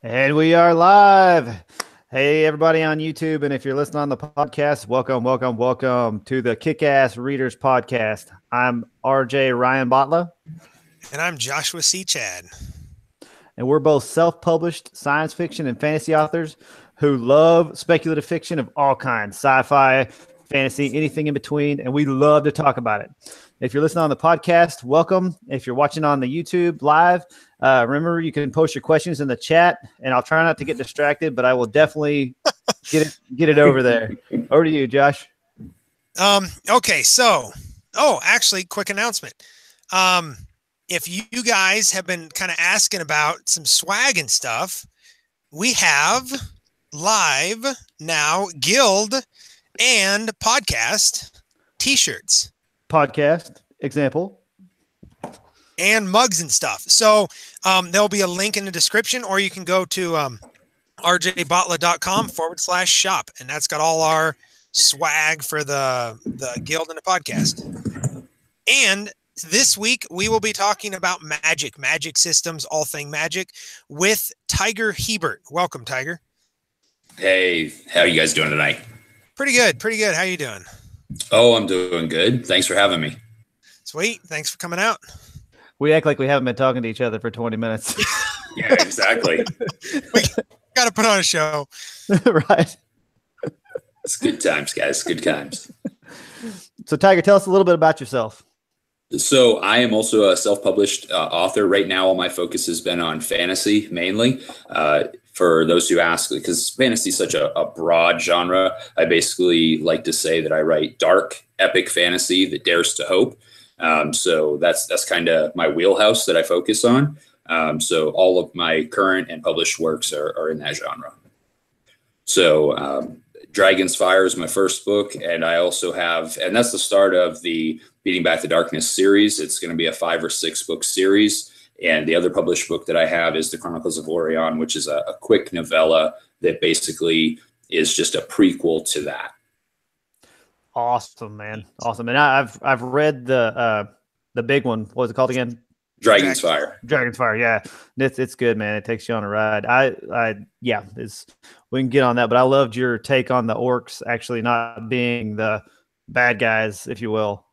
And we are live. Hey, everybody on YouTube. And if you're listening on the podcast, welcome to the Kickass Readers Podcast. I'm RJ Ryan Batla. And I'm Joshua C. Chad. And we're both self-published science fiction and fantasy authors who love speculative fiction of all kinds, sci-fi, fantasy, anything in between. And we love to talk about it. If you're listening on the podcast, welcome. If you're watching on the YouTube live, remember you can post your questions in the chat, and I'll try not to get distracted, but I will definitely get it over there. Over to you, Josh. Okay, so actually, quick announcement. If you guys have been kind of asking about some swag and stuff, we have live now guild and podcast t-shirts. Podcast example and mugs and stuff. So there'll be a link in the description, or you can go to rjbatla.com/shop, and that's got all our swag for the guild and the podcast. And this week we will be talking about magic systems, all thing magic, with Tiger Hebert. Welcome, Tiger. Hey, how are you guys doing tonight? Pretty good. How you doing? Oh, I'm doing good. Thanks for having me. Sweet. Thanks for coming out. We act like we haven't been talking to each other for 20 minutes. Yeah, exactly. We got to put on a show. Right. It's good times, guys. Good times. So, Tiger, tell us a little bit about yourself. So I am also a self-published author. Right now, all my focus has been on fantasy mainly. For those who ask, because fantasy is such a broad genre, I basically like to say that I write dark, epic fantasy that dares to hope. So that's kind of my wheelhouse that I focus on. So all of my current and published works are in that genre. So Dragon's Fire is my first book, and I also have, and that's the start of the Beating Back the Darkness series. It's going to be a 5 or 6 book series. And the other published book that I have is The Chronicles of Orion, which is a quick novella that basically is just a prequel to that. Awesome, man. Awesome. And I've read the big one. What was it called again? Dragon's Fire. Dragon's Fire. Yeah. It's good, man. It takes you on a ride. We can get on that, but I loved your take on the orcs actually not being the bad guys, if you will.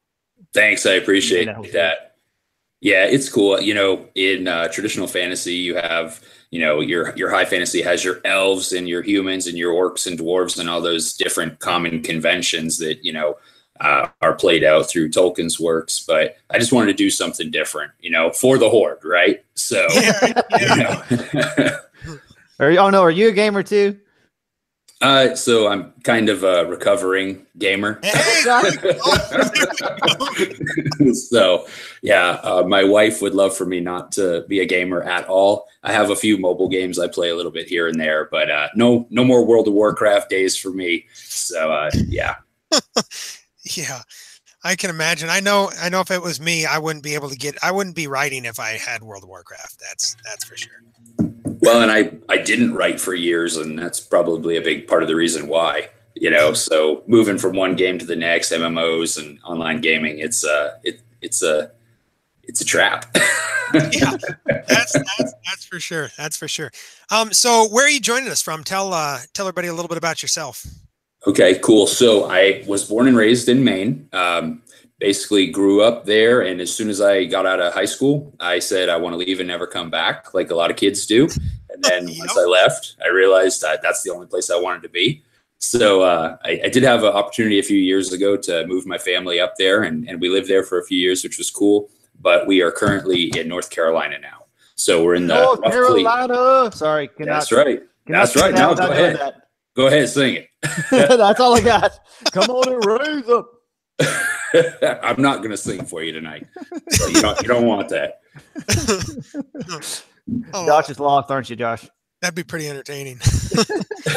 Thanks. I appreciate that. Yeah, it's cool. In traditional fantasy, you have, your high fantasy has your elves and your humans and your orcs and dwarves and all those different common conventions that, are played out through Tolkien's works. But I just wanted to do something different, for the Horde, right? So, Are you a gamer too? So I'm kind of a recovering gamer. So yeah, my wife would love for me not to be a gamer at all. I have a few mobile games I play a little bit here and there, but no more World of Warcraft days for me. So yeah. Yeah, I can imagine. I know if it was me, I wouldn't be writing if I had World of Warcraft. That's for sure. Well, and I didn't write for years, and that's probably a big part of the reason why, so moving from one game to the next, MMOs and online gaming, it's a trap. Yeah, that's for sure. That's for sure. So where are you joining us from? Tell everybody a little bit about yourself. Okay, cool. So I was born and raised in Maine. Basically grew up there, and as soon as I got out of high school, I said I want to leave and never come back, like a lot of kids do. And then once I left, I realized that that's the only place I wanted to be. So I did have an opportunity a few years ago to move my family up there, and we lived there for a few years, which was cool. But we are currently in North Carolina now. So we're in the North Carolina. Sorry. That's right. That's right. Now go ahead. Go ahead, sing it. That's all I got. Come on and raise up. I'm not going to sing for you tonight. So you don't want that. Josh is lost, aren't you, Josh? That'd be pretty entertaining.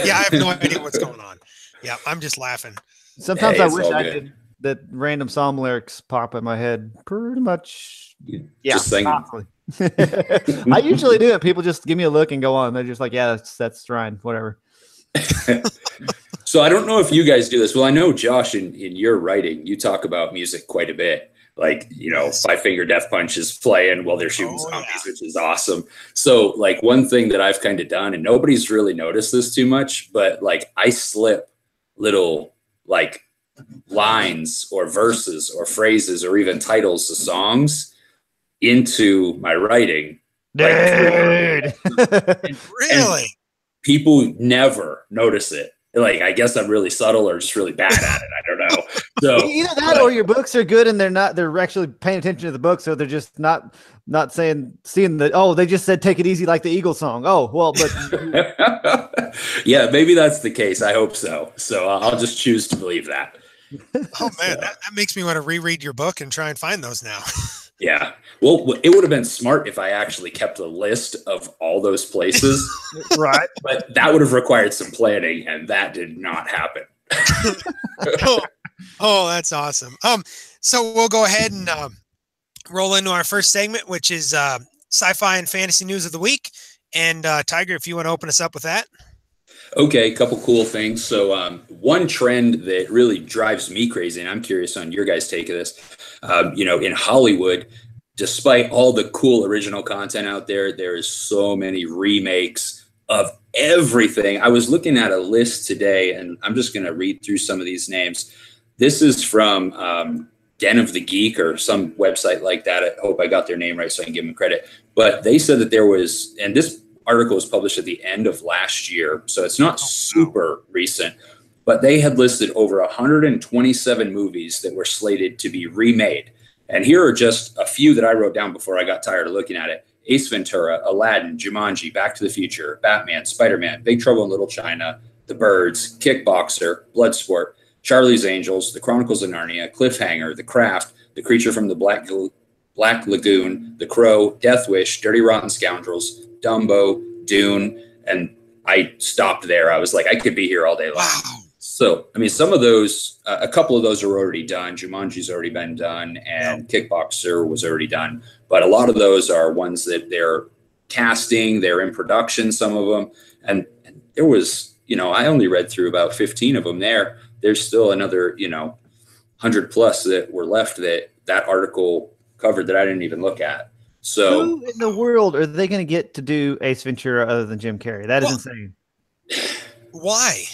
Yeah, I have no idea what's going on. Yeah, I'm just laughing. Sometimes I wish I could. That random song lyrics pop in my head pretty much. Yeah, just sing. I usually do it. People just give me a look and go on. They're just like, yeah, that's fine, whatever. So I don't know if you guys do this. Well, I know, Josh, in your writing, you talk about music quite a bit. Like, Five Finger Death Punch is playing while they're shooting zombies, which is awesome. So like one thing that I've kind of done, and nobody's really noticed this too much, but like I slip little like lines or verses or phrases or even titles of songs into my writing. Dude. Really? People never notice it. Like, I guess I'm really subtle or just really bad at it. I don't know. So either that or your books are good and they're actually paying attention to the book. So they're just not seeing they just said, take it easy, like the Eagles song. Oh, well, but yeah, maybe that's the case. I hope so. So I'll just choose to believe that. Oh man, that makes me want to reread your book and try and find those now. Yeah. Well, it would have been smart if I actually kept a list of all those places. Right. But that would have required some planning, and that did not happen. Oh, that's awesome. So we'll go ahead and roll into our first segment, which is sci-fi and fantasy news of the week. And Tiger, if you want to open us up with that. Okay, a couple cool things. So one trend that really drives me crazy, and I'm curious on your guys' take of this, in Hollywood, despite all the cool original content out there, there is so many remakes of everything. I was looking at a list today, and I'm just going to read through some of these names. This is from Den of the Geek or some website like that. I hope I got their name right so I can give them credit. But they said that there was, and this article was published at the end of last year, so it's not super recent, but they had listed over 127 movies that were slated to be remade. And here are just a few that I wrote down before I got tired of looking at it. Ace Ventura, Aladdin, Jumanji, Back to the Future, Batman, Spider-Man, Big Trouble in Little China, The Birds, Kickboxer, Bloodsport, Charlie's Angels, The Chronicles of Narnia, Cliffhanger, The Craft, The Creature from the Black Lagoon, The Crow, Death Wish, Dirty Rotten Scoundrels, Dumbo, Dune, and I stopped there. I was like, I could be here all day long. Wow. So, I mean, some of those, a couple of those are already done. Jumanji's already been done, and Kickboxer was already done. But a lot of those are ones that they're casting, they're in production, some of them. And there was, I only read through about 15 of them there. There's still another, 100 plus that were left that article covered that I didn't even look at. So who in the world are they going to get to do Ace Ventura other than Jim Carrey? That is insane. Why?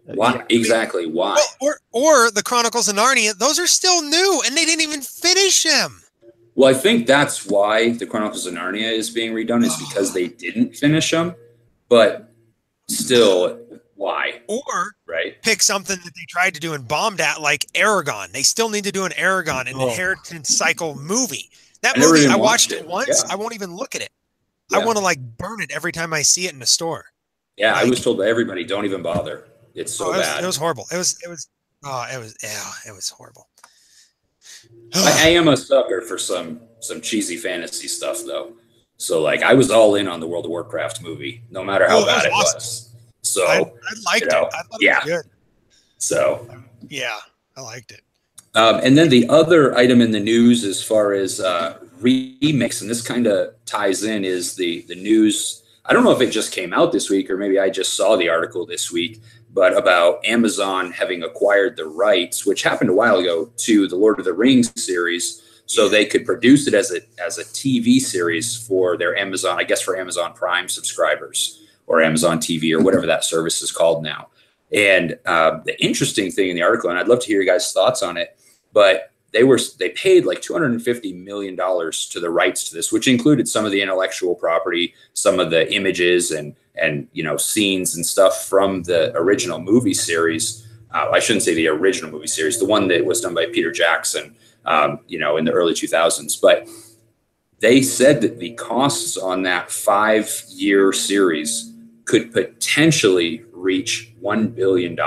Why exactly? Why? Well, or the Chronicles of Narnia? Those are still new, and they didn't even finish them. Well, I think that's why the Chronicles of Narnia is being redone, is because they didn't finish them. But still, why? Or right? Pick something that they tried to do and bombed at, like Aragon. They still need to do an Aragon, an inheritance cycle movie. That movie, I watched it once. Yeah. I won't even look at it. Yeah. I want to burn it every time I see it in the store. Yeah, I was told by everybody, don't even bother. It's so bad. It was horrible. It was horrible. I am a sucker for some cheesy fantasy stuff though. So I was all in on the World of Warcraft movie, no matter how bad it was. So I liked it. I thought it was good. So yeah, I liked it. And then the other item in the news as far as remakes, and this kind of ties in, is the news. I don't know if it just came out this week or maybe I just saw the article this week, but about Amazon having acquired the rights, which happened a while ago, to the Lord of the Rings series, so they could produce it as a TV series for their Amazon, I guess for Amazon Prime subscribers or Amazon TV or whatever that service is called now. And the interesting thing in the article, and I'd love to hear your guys' thoughts on it, but they paid like $250 million to the rights to this, which included some of the intellectual property, some of the images and scenes and stuff from the original movie series. I shouldn't say the original movie series, the one that was done by Peter Jackson, in the early 2000s. But they said that the costs on that 5-year series could potentially reach $1 billion.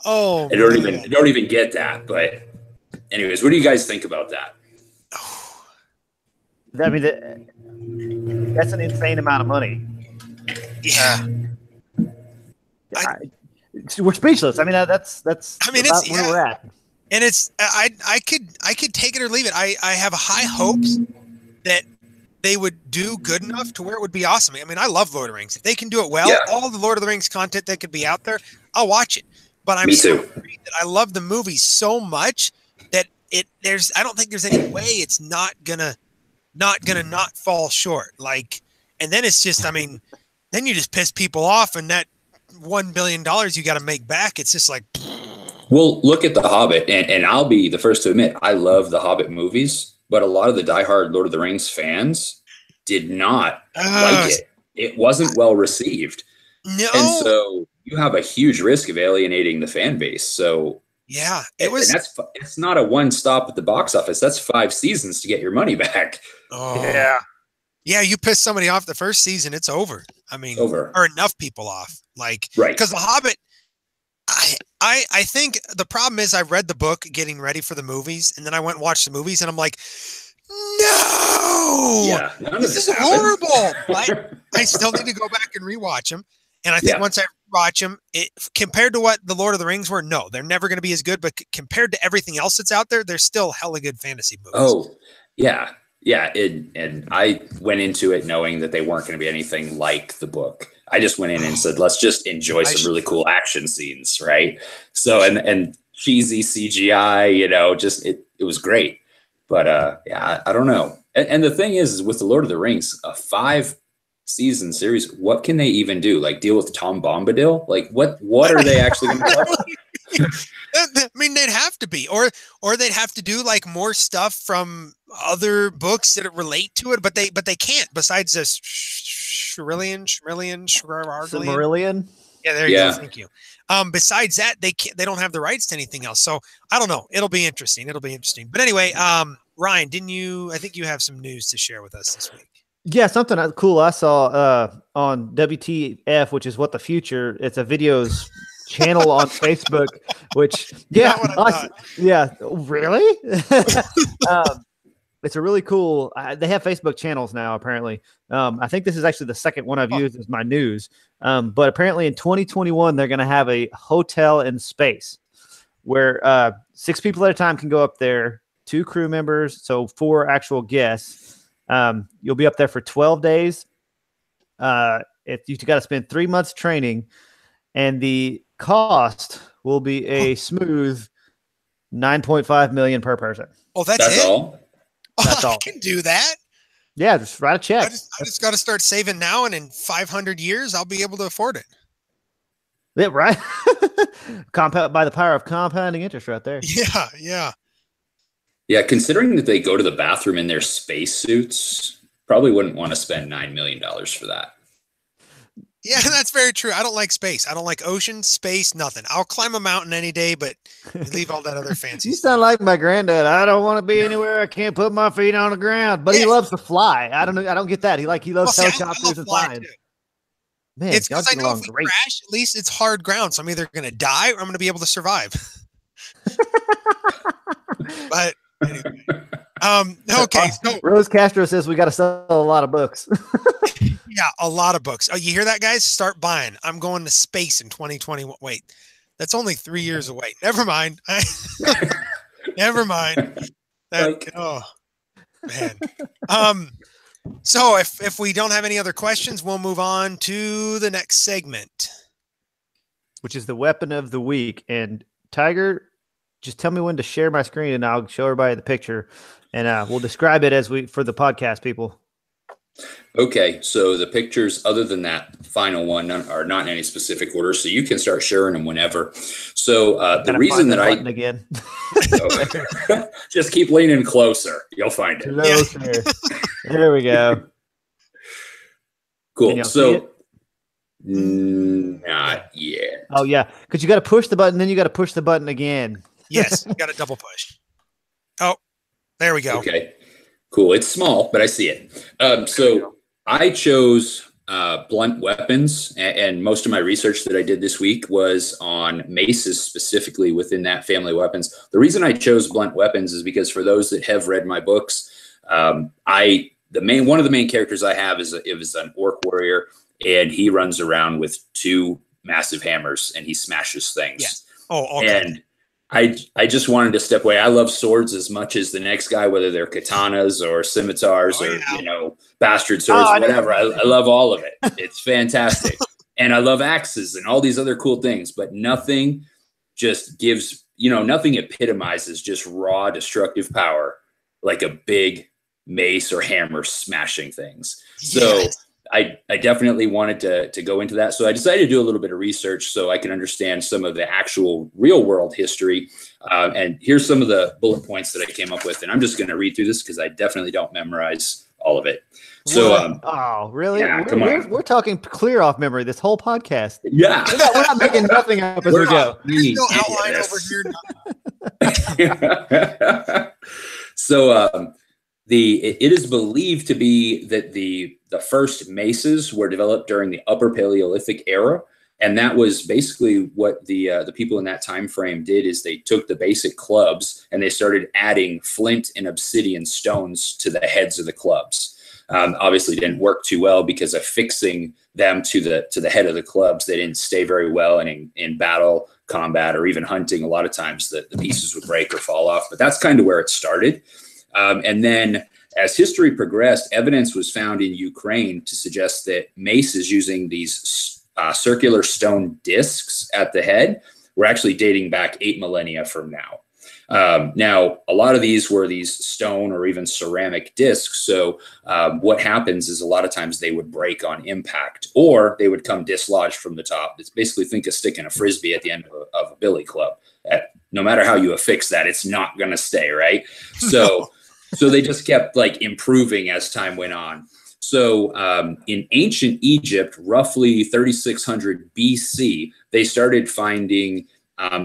Oh, I don't even get that. But anyways, what do you guys think about that? I mean, that's an insane amount of money. Yeah. We're speechless. I mean, that's it's where we're at. And it's I could take it or leave it. I have high hopes that they would do good enough to where it would be awesome. I mean, I love Lord of the Rings. If they can do it well, all the Lord of the Rings content that could be out there, I'll watch it. but I'm Me so too. agreed that I love the movie so much that I don't think there's any way it's not gonna not fall short. Like, and then it's just, I mean, then you just piss people off, and that $1 billion you got to make back. It's just like, Well, look at The Hobbit, and I'll be the first to admit I love the Hobbit movies, but a lot of the diehard Lord of the Rings fans did not like it. It wasn't well received. no. And so you have a huge risk of alienating the fan base. So Yeah, it was. and it's not a one stop at the box office. That's 5 seasons to get your money back. Oh, yeah. You piss somebody off the first season, it's over. I mean, Over. or enough people off, like, Right. because The Hobbit. I think the problem is I read the book getting ready for the movies, and then I went and watched the movies, and I'm like, no, Yeah, none of this is happened. horrible. I still need to go back and rewatch them. And I think once I watch them, compared to what the Lord of the Rings were, no, they're never going to be as good. But compared to everything else that's out there, they're still hella good fantasy movies. Oh, yeah. Yeah. And I went into it knowing that they weren't going to be anything like the book. I just went in and said, let's just enjoy some really cool action scenes. Right. So, and cheesy CGI, you know, just, it was great. But yeah, I don't know. And the thing is with the Lord of the Rings, a 5-season series, what can they even do? Like deal with Tom Bombadil? Like what are they actually going to cover? I mean, they'd have to be, or they'd have to do like more stuff from other books that relate to it, but they can't. Besides this Shrillian. Yeah, there you go. Thank you. Besides that, they don't have the rights to anything else. So I don't know. It'll be interesting. But anyway, Ryan, I think you have some news to share with us this week. Yeah, something cool I saw on WTF, which is What the Future. It's a videos channel on Facebook, which really? It's a really cool. They have Facebook channels now. Apparently, I think this is actually the second one I've used as my news. But apparently, in 2021, they're going to have a hotel in space where 6 people at a time can go up there. 2 crew members, so 4 actual guests. You'll be up there for 12 days. If you got to spend 3 months training, and the cost will be a smooth $9.5 million per person. Oh, that's it? All. That's all. I can do that. Yeah, just write a check. I just got to start saving now, and in 500 years, I'll be able to afford it. Yeah, right. Compound by the power of compounding interest, right there. Yeah. Yeah, considering that they go to the bathroom in their spacesuits, probably wouldn't want to spend $9 million for that. Yeah, that's very true. I don't like space. I don't like ocean, space, nothing. I'll climb a mountain any day, but leave all that other fancy You stuff. sound like my granddad. I don't want to be anywhere I can't put my feet on the ground, but he loves to fly. I don't get that. He loves helicopters and flying. Man, it's because I know if we crash, at least it's hard ground. So I'm either going to die or I'm going to be able to survive. But anyway, okay. So Rose Castro says we got to sell a lot of books. yeah, a lot of books. Oh, you hear that, guys? Start buying. I'm going to space in 2021. Wait, that's only 3 years away. Never mind. Never mind. Oh man. So if we don't have any other questions, we'll move on to the next segment, which is the weapon of the week. And Tiger, just tell me when to share my screen, and I'll show everybody the picture, and we'll describe it for the podcast people. Okay, so the pictures, other than that final one, are not in any specific order, so you can start sharing them whenever. So the reason that again, just keep leaning closer, you'll find it. Closer. There we go. Cool. So not yet. Oh yeah, because you got to push the button, then you got to push the button again. Yes, you got to double push. Oh, there we go. Okay. Cool. It's small, but I see it. So I chose blunt weapons, and most of my research that I did this week was on maces specifically within that family of weapons. The reason I chose blunt weapons is because for those that have read my books, one of the main characters I have is an orc warrior, and he runs around with 2 massive hammers and he smashes things. Yeah. Oh, okay. And I just wanted to step away. I love swords as much as the next guy, whether they're katanas or scimitars or, bastard swords, whatever. I love all of it. It's fantastic. And I love axes and all these other cool things, but nothing just gives, nothing epitomizes just raw destructive power like a big mace or hammer smashing things. So I definitely wanted to go into that. So I decided to do a little bit of research so I can understand some of the actual real world history. And here's some of the bullet points that I came up with. And I'm just going to read through this because I definitely don't memorize all of it. So, oh, really? Yeah, we're talking clear off memory this whole podcast. Yeah. We're not making nothing up as we go. No outline over here. So it is believed to be that the first maces were developed during the Upper Paleolithic era. And that was basically what the people in that time frame did, is they took the basic clubs and they started adding flint and obsidian stones to the heads of the clubs. Obviously didn't work too well because affixing them to the head of the clubs, they didn't stay very well. And in battle, combat, or even hunting, a lot of times the pieces would break or fall off. But that's kind of where it started. And then as history progressed, evidence was found in Ukraine to suggest that maces using these circular stone discs at the head were actually dating back 8 millennia from now. Now, a lot of these were these stone or even ceramic discs. So what happens is a lot of times they would break on impact, or they would come dislodged from the top. It's basically, think of sticking a Frisbee at the end of a billy club. No matter how you affix that, it's not going to stay, right? So, so they just kept like improving as time went on. So in ancient Egypt, roughly 3600 BC, they started finding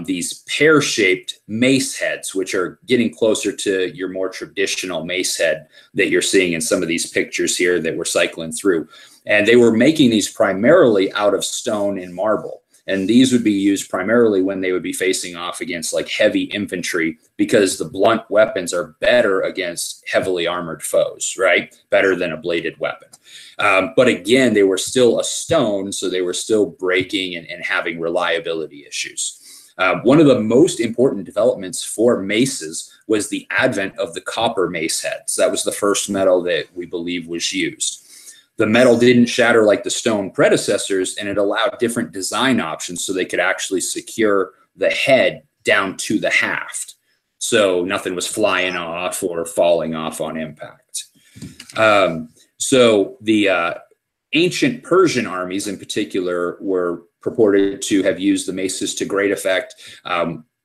these pear-shaped mace heads, which are getting closer to your more traditional mace head that you're seeing in some of these pictures here that we're cycling through. And they were making these primarily out of stone and marble. And these would be used primarily when they would be facing off against like heavy infantry, because the blunt weapons are better against heavily armored foes, right? Better than a bladed weapon. But again, they were still a stone, so they were still breaking and having reliability issues. One of the most important developments for maces was the advent of the copper mace heads. That was the first metal that we believe was used. The metal didn't shatter like the stone predecessors, and it allowed different design options so they could actually secure the head down to the haft. So nothing was flying off or falling off on impact. So the ancient Persian armies in particular were purported to have used the maces to great effect.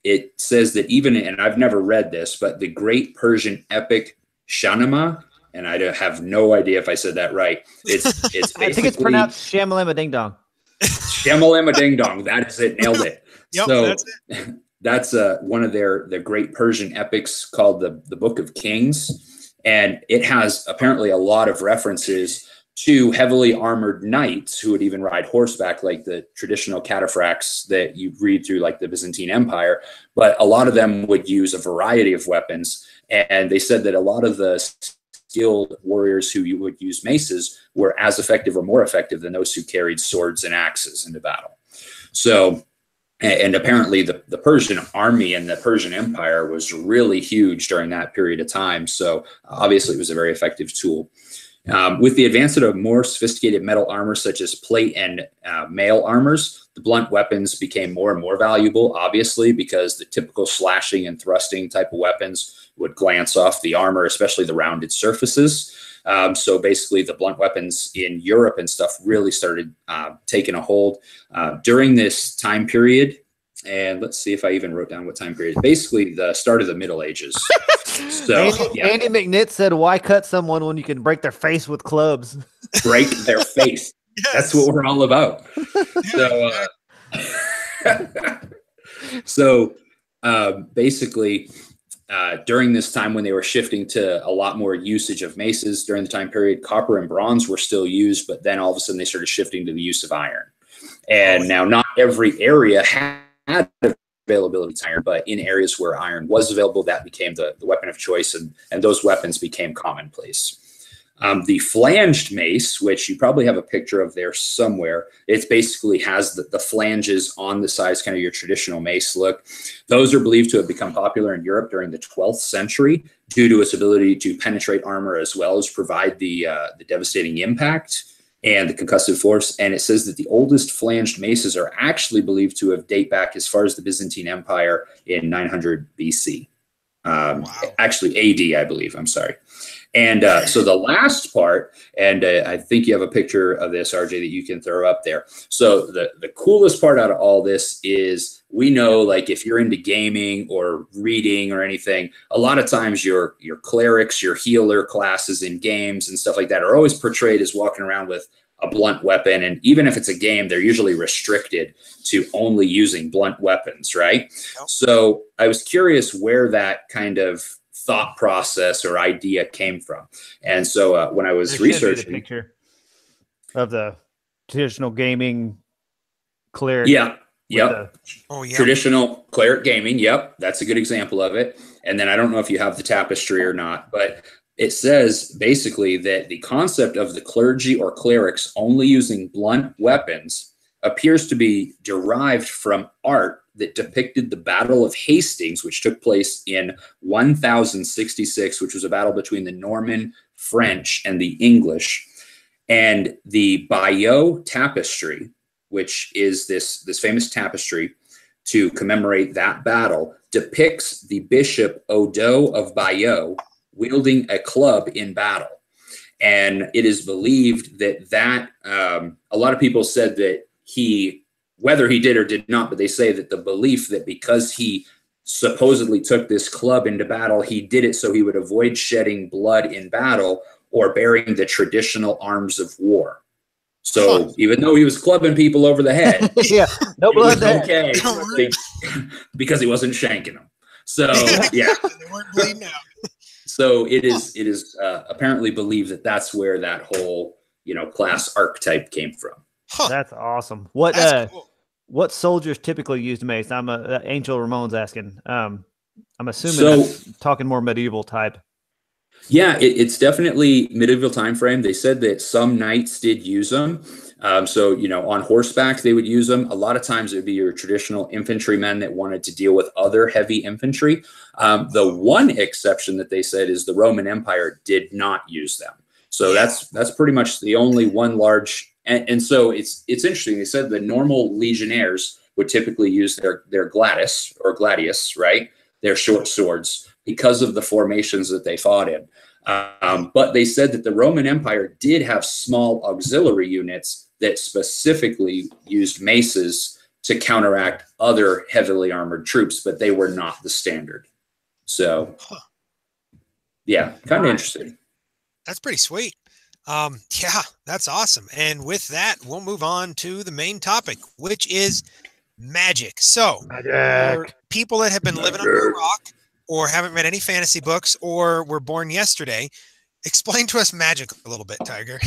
It says that even, and I've never read this, but the great Persian epic Shahnameh, and I have no idea if I said that right. It's basically, I think it's pronounced Shamalama Ding Dong. Shamalama Ding Dong. That is it. Nailed it. Yep, so that's it. That's one of their great Persian epics called the Book of Kings. And it has apparently a lot of references to heavily armored knights who would even ride horseback, like the traditional cataphracts that you read through like the Byzantine Empire. But a lot of them would use a variety of weapons. And they said that a lot of the skilled warriors who you would use maces were as effective or more effective than those who carried swords and axes into battle. So, and apparently the Persian army and the Persian Empire was really huge during that period of time. So obviously it was a very effective tool. With the advancement of more sophisticated metal armor, such as plate and mail armors, the blunt weapons became more and more valuable, obviously, because the typical slashing and thrusting type of weapons would glance off the armor, especially the rounded surfaces. So basically the blunt weapons in Europe and stuff really started taking a hold during this time period. And let's see if I even wrote down what time period. Basically the start of the Middle Ages. So Andy McNitt said, why cut someone when you can break their face with clubs? Break their face. Yes. That's what we're all about. So basically, during this time when they were shifting to a lot more usage of maces during the time period, copper and bronze were still used, but then all of a sudden they started shifting to the use of iron. And now not every area had availability to iron, but in areas where iron was available, that became the weapon of choice, and those weapons became commonplace. The flanged mace, which you probably have a picture of there somewhere, it basically has the flanges on the sides, kind of your traditional mace look. Those are believed to have become popular in Europe during the 12th century due to its ability to penetrate armor as well as provide the devastating impact. and the concussive force. And it says that the oldest flanged maces are actually believed to have date back as far as the Byzantine Empire in 900 BC. Wow. Actually AD, I believe. I'm sorry. And so the last part, and I think you have a picture of this, RJ, that you can throw up there. So the coolest part out of all this is, we know, like, if you're into gaming or reading or anything, a lot of times your clerics, your healer classes in games and stuff like that are always portrayed as walking around with a blunt weapon. And even if it's a game, they're usually restricted to only using blunt weapons, right? Yep. So I was curious where that kind of thought process or idea came from. And so when I was researching, the picture of the traditional gaming cleric. Yeah. Yep. Traditional cleric gaming. Yep. That's a good example of it. And then I don't know if you have the tapestry or not, but it says basically that the concept of the clergy or clerics only using blunt weapons appears to be derived from art that depicted the Battle of Hastings, which took place in 1066, which was a battle between the Norman, French, and the English. And the Bayeux tapestry, which is this famous tapestry to commemorate that battle, depicts the Bishop Odo of Bayeux wielding a club in battle. And it is believed that a lot of people said that whether he did or did not, but they say that the belief that because he supposedly took this club into battle, he did it so he would avoid shedding blood in battle or bearing the traditional arms of war. So even though he was clubbing people over the head, yeah, no blood there. Okay, because he wasn't shanking them. So yeah, they weren't bleeding out. So it is apparently believed that that's where that whole class archetype came from. That's awesome. What soldiers typically used mace? Angel Ramon's asking. I'm assuming that's talking more medieval type. Yeah, it's definitely medieval time frame. They said that some knights did use them. So on horseback, they would use them. A lot of times it would be your traditional infantrymen that wanted to deal with other heavy infantry. The one exception that they said is the Roman Empire did not use them. So that's pretty much the only one large. And so it's interesting. They said the normal legionnaires would typically use their gladius or gladius, right? Their short swords, because of the formations that they fought in. But they said that the Roman Empire did have small auxiliary units that specifically used maces to counteract other heavily armored troops, but they were not the standard. So, yeah, kind of interesting. That's pretty sweet. Yeah, that's awesome. And with that, we'll move on to the main topic, which is magic. So, for people that have been living under a rock or haven't read any fantasy books or were born yesterday, explain to us magic a little bit, Tiger.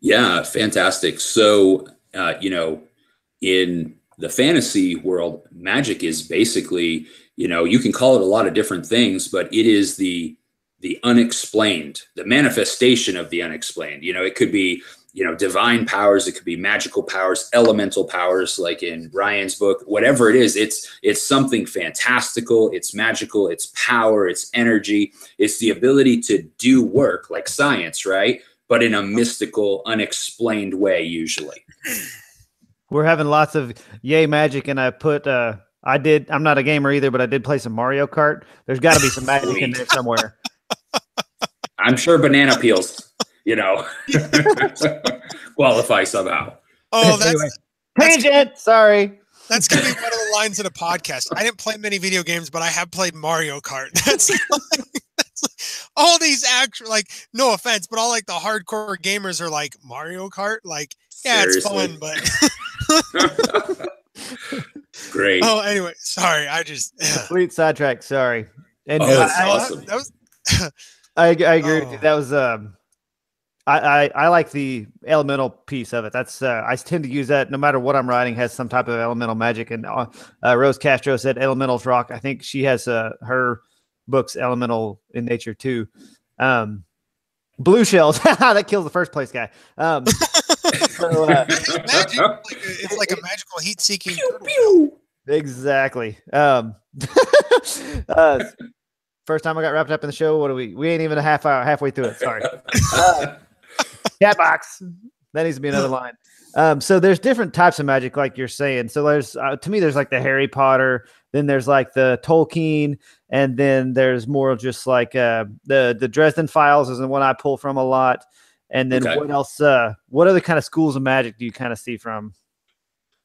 Yeah, fantastic. So, in the fantasy world, magic is basically, you can call it a lot of different things, but it is the unexplained, the manifestation of the unexplained. It could be, divine powers, it could be magical powers, elemental powers, like in Ryan's book, whatever it is, it's something fantastical, it's magical, it's power, it's energy, it's the ability to do work like science, right? But in a mystical, unexplained way, usually. We're having lots of yay magic, and I put I'm not a gamer either, but I did play some Mario Kart. There's got to be some magic in there somewhere. I'm sure banana peels, qualify somehow. Oh, tangent. Sorry. That's going to be one of the lines in a podcast. I didn't play many video games, but I have played Mario Kart. That's all these actual, no offense, but all the hardcore gamers are like, Mario Kart? Yeah, seriously. It's fun, but. Great. Oh, anyway, sorry. Complete sidetrack. Sorry. And that's awesome. I agree with you. That was I like the elemental piece of it. That's I tend to use that no matter what I'm writing has some type of elemental magic. And Rose Castro said elementals rock. I think she has her books elemental in nature too. Blue shells that kills the first place guy. So, it's like a magical heat-seeking. Exactly. First time I got wrapped up in the show. What do we ain't even halfway through it. Sorry. Cat box. That needs to be another line. So there's different types of magic, like you're saying. So there's, to me, there's like the Harry Potter, then there's like the Tolkien, and then there's more just like the Dresden Files is the one I pull from a lot. And then what else? What other kind of schools of magic do you kind of see from?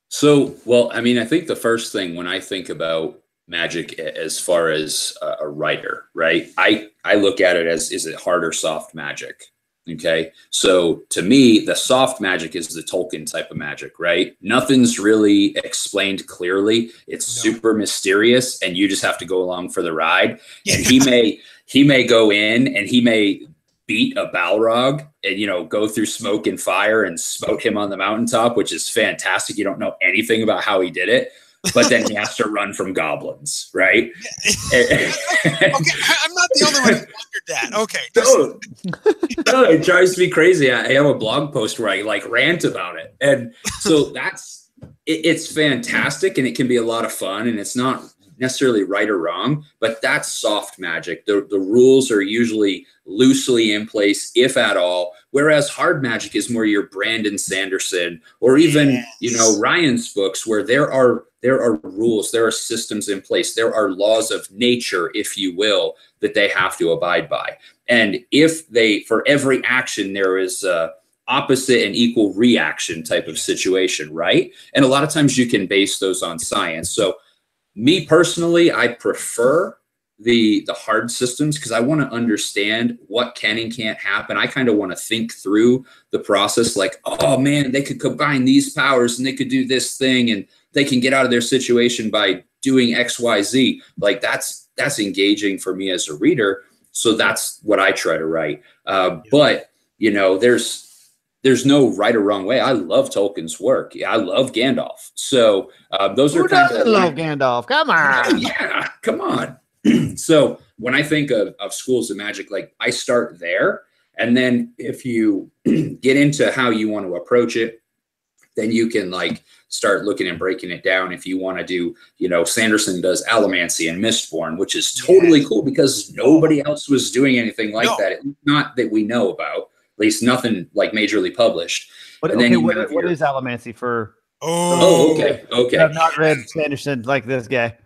So, well, I mean, I think the first thing when I think about magic as far as a writer, right? I look at it as, is it hard or soft magic? Okay. So to me, the soft magic is the Tolkien type of magic, right? Nothing's really explained clearly. It's super mysterious and you just have to go along for the ride. And he may go in and he may beat a Balrog and, you know, go through smoke and fire and smote him on the mountaintop, which is fantastic. You don't know anything about how he did it. But then he has to run from goblins, right? Okay, I'm not the only one who wondered that. Okay. No, it drives me crazy. I have a blog post where I like rant about it. And so it's fantastic and it can be a lot of fun and it's not necessarily right or wrong, but that's soft magic. The rules are usually loosely in place, if at all, whereas hard magic is more your Brandon Sanderson or even, you know, Ryan's books where there are rules, there are systems in place, there are laws of nature, if you will, that they have to abide by. And if for every action, there is opposite and equal reaction type of situation, right? And a lot of times you can base those on science. So me personally, I prefer the hard systems because I want to understand what can and can't happen. I kind of want to think through the process like, oh man, they could combine these powers and they could do this thing and they can get out of their situation by doing X, Y, Z. Like that's engaging for me as a reader. So that's what I try to write. But you know, there's no right or wrong way. I love Tolkien's work. Yeah, I love Gandalf. So those are kind of love Gandalf. Come on. Yeah, come on. So when I think of schools of magic, like I start there. And then if you get into how you want to approach it, then you can like start looking and breaking it down. If you want to do, you know, Sanderson does Allomancy and Mistborn, which is totally cool because nobody else was doing anything like that. Not that we know about, at least nothing like majorly published. What is Allomancy for? Okay. I've not read Sanderson like this guy.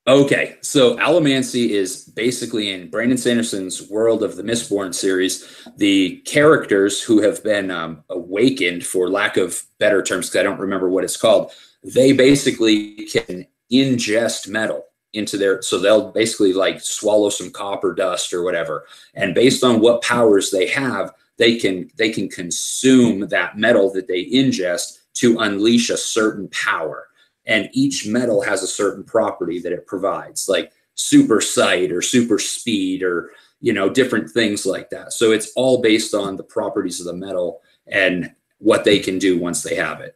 Okay, so Allomancy is basically in Brandon Sanderson's world of the Mistborn series, the characters who have been awakened, for lack of better terms, because I don't remember what it's called, they basically can ingest metal into so they'll basically like swallow some copper dust or whatever. And based on what powers they have, they can consume that metal that they ingest to unleash a certain power. And each metal has a certain property that it provides, like super sight or super speed or, you know, different things like that. So it's all based on the properties of the metal and what they can do once they have it.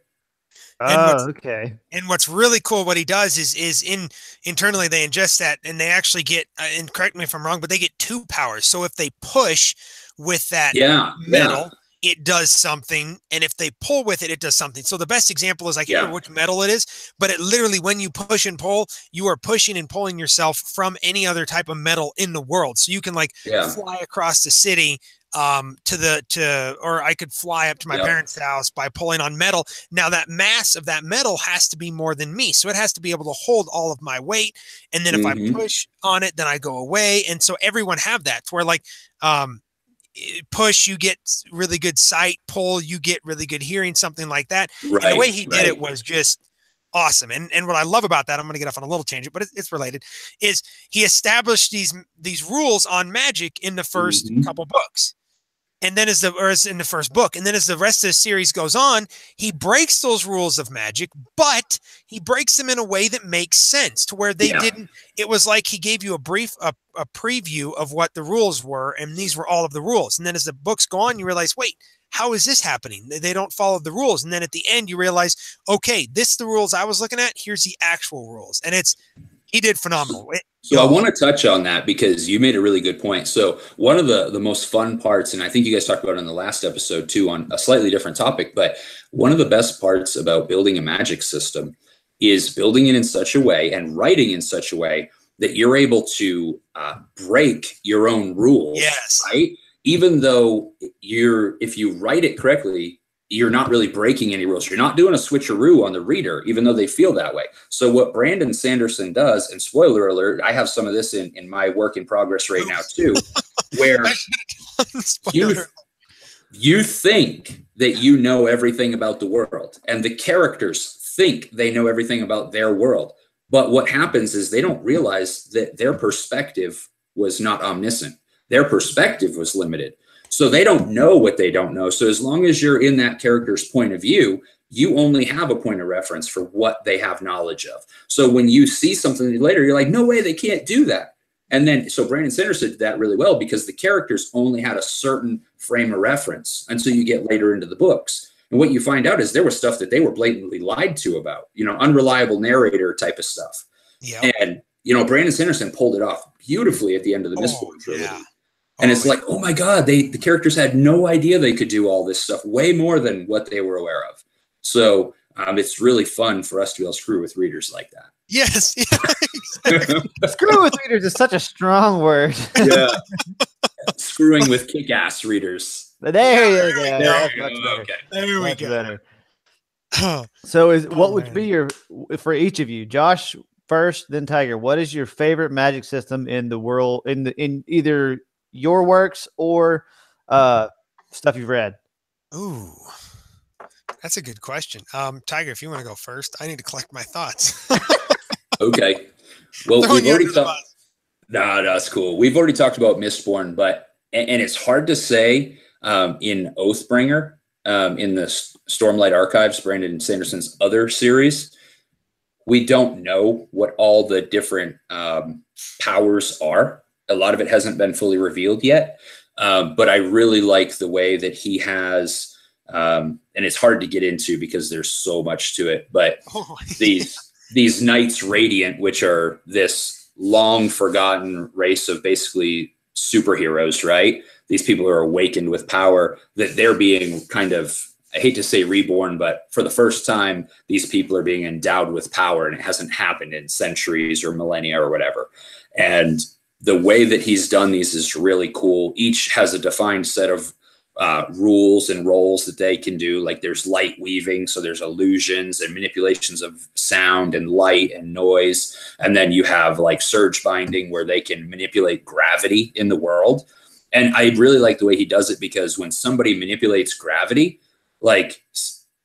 Okay. And what's really cool, what he does is internally they ingest that and they actually get, and correct me if I'm wrong, but they get 2 powers. So if they push with that metal, it does something, and if they pull with it, it does something. So the best example is I can't remember which metal it is, but it literally, when you push and pull, you are pushing and pulling yourself from any other type of metal in the world. So you can like fly across the city or I could fly up to my parents' house by pulling on metal. Now that mass of that metal has to be more than me. So it has to be able to hold all of my weight. And then if I push on it, then I go away. And so everyone have that to where like, push, you get really good sight, pull, you get really good hearing, something like that. And the way he did it was just awesome. And what I love about that, I'm going to get off on a little tangent, but it's related, is he established these rules on magic in the first couple books. And then in the first book, and then as the rest of the series goes on, he breaks those rules of magic, but he breaks them in a way that makes sense to where they didn't. It was like he gave you a preview of what the rules were, and these were all of the rules. And then as the books go on, you realize, wait, how is this happening? They don't follow the rules. And then at the end, you realize, okay, this is the rules I was looking at. Here's the actual rules, and he did phenomenal. So I want to touch on that because you made a really good point. So one of the most fun parts, and I think you guys talked about it in the last episode too on a slightly different topic, but one of the best parts about building a magic system is building it in such a way and writing in such a way that you're able to break your own rules, right? Even though if you write it correctly, you're not really breaking any rules. You're not doing a switcheroo on the reader, even though they feel that way. So what Brandon Sanderson does, and spoiler alert, I have some of this in my work in progress right now too, where you think that you know everything about the world, and the characters think they know everything about their world. But what happens is they don't realize that their perspective was not omniscient. Their perspective was limited. So they don't know what they don't know. So as long as you're in that character's point of view, you only have a point of reference for what they have knowledge of. So when you see something later, you're like, no way, they can't do that. And then, so Brandon Sanderson did that really well because the characters only had a certain frame of reference until you get later into the books. And what you find out is there was stuff that they were blatantly lied to about, unreliable narrator type of stuff. Yeah. And, Brandon Sanderson pulled it off beautifully at the end of the Mistborn trilogy. Yeah. And it's like, oh my God, the characters had no idea they could do all this stuff, way more than what they were aware of. So it's really fun for us to be able to screw with readers like that. Yes. Screw with readers is such a strong word. Yeah. Screwing with kick-ass readers. There you go. There we go. Okay. There we go. Better. So what would be for each of you, Josh first, then Tiger, what is your favorite magic system in the world, in either your works or stuff you've read? Ooh, that's a good question. Tiger, if you want to go first, I need to collect my thoughts. Okay. Well, we've already talked. No, that's cool. We've already talked about Mistborn, and it's hard to say in Oathbringer, in the Stormlight Archives, Brandon Sanderson's other series. We don't know what all the different powers are. A lot of it hasn't been fully revealed yet, but I really like the way that he has, and it's hard to get into because there's so much to it, but these Knights Radiant, which are this long forgotten race of basically superheroes, right? These people are awakened with power, that they're being kind of, I hate to say reborn, but for the first time, these people are being endowed with power, and it hasn't happened in centuries or millennia or whatever. And the way that he's done these is really cool. Each has a defined set of rules and roles that they can do. Like there's light weaving, so there's illusions and manipulations of sound and light and noise. And then you have like surge binding, where they can manipulate gravity in the world. And I really like the way he does it, because when somebody manipulates gravity, like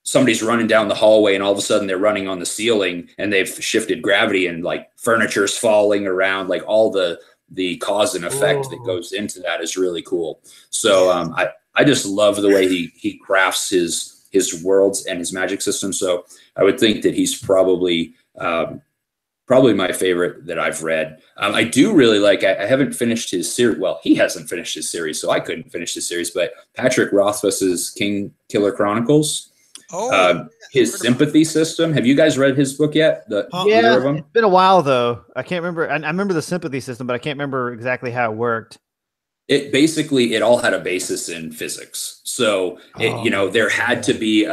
somebody's running down the hallway and all of a sudden they're running on the ceiling and they've shifted gravity, and like furniture's falling around, like all the cause and effect that goes into that is really cool. So I just love the way he crafts his worlds and his magic system. So I would think that he's probably my favorite that I've read. I do really like, I haven't finished his series. Well, he hasn't finished his series, so I couldn't finish his series, but Patrick Rothfuss's King Killer Chronicles. His sympathy system. Have you guys read his book yet? Yeah, of them? It's been a while though. I can't remember. I remember the sympathy system, but I can't remember exactly how it worked. It all had a basis in physics. So there had to be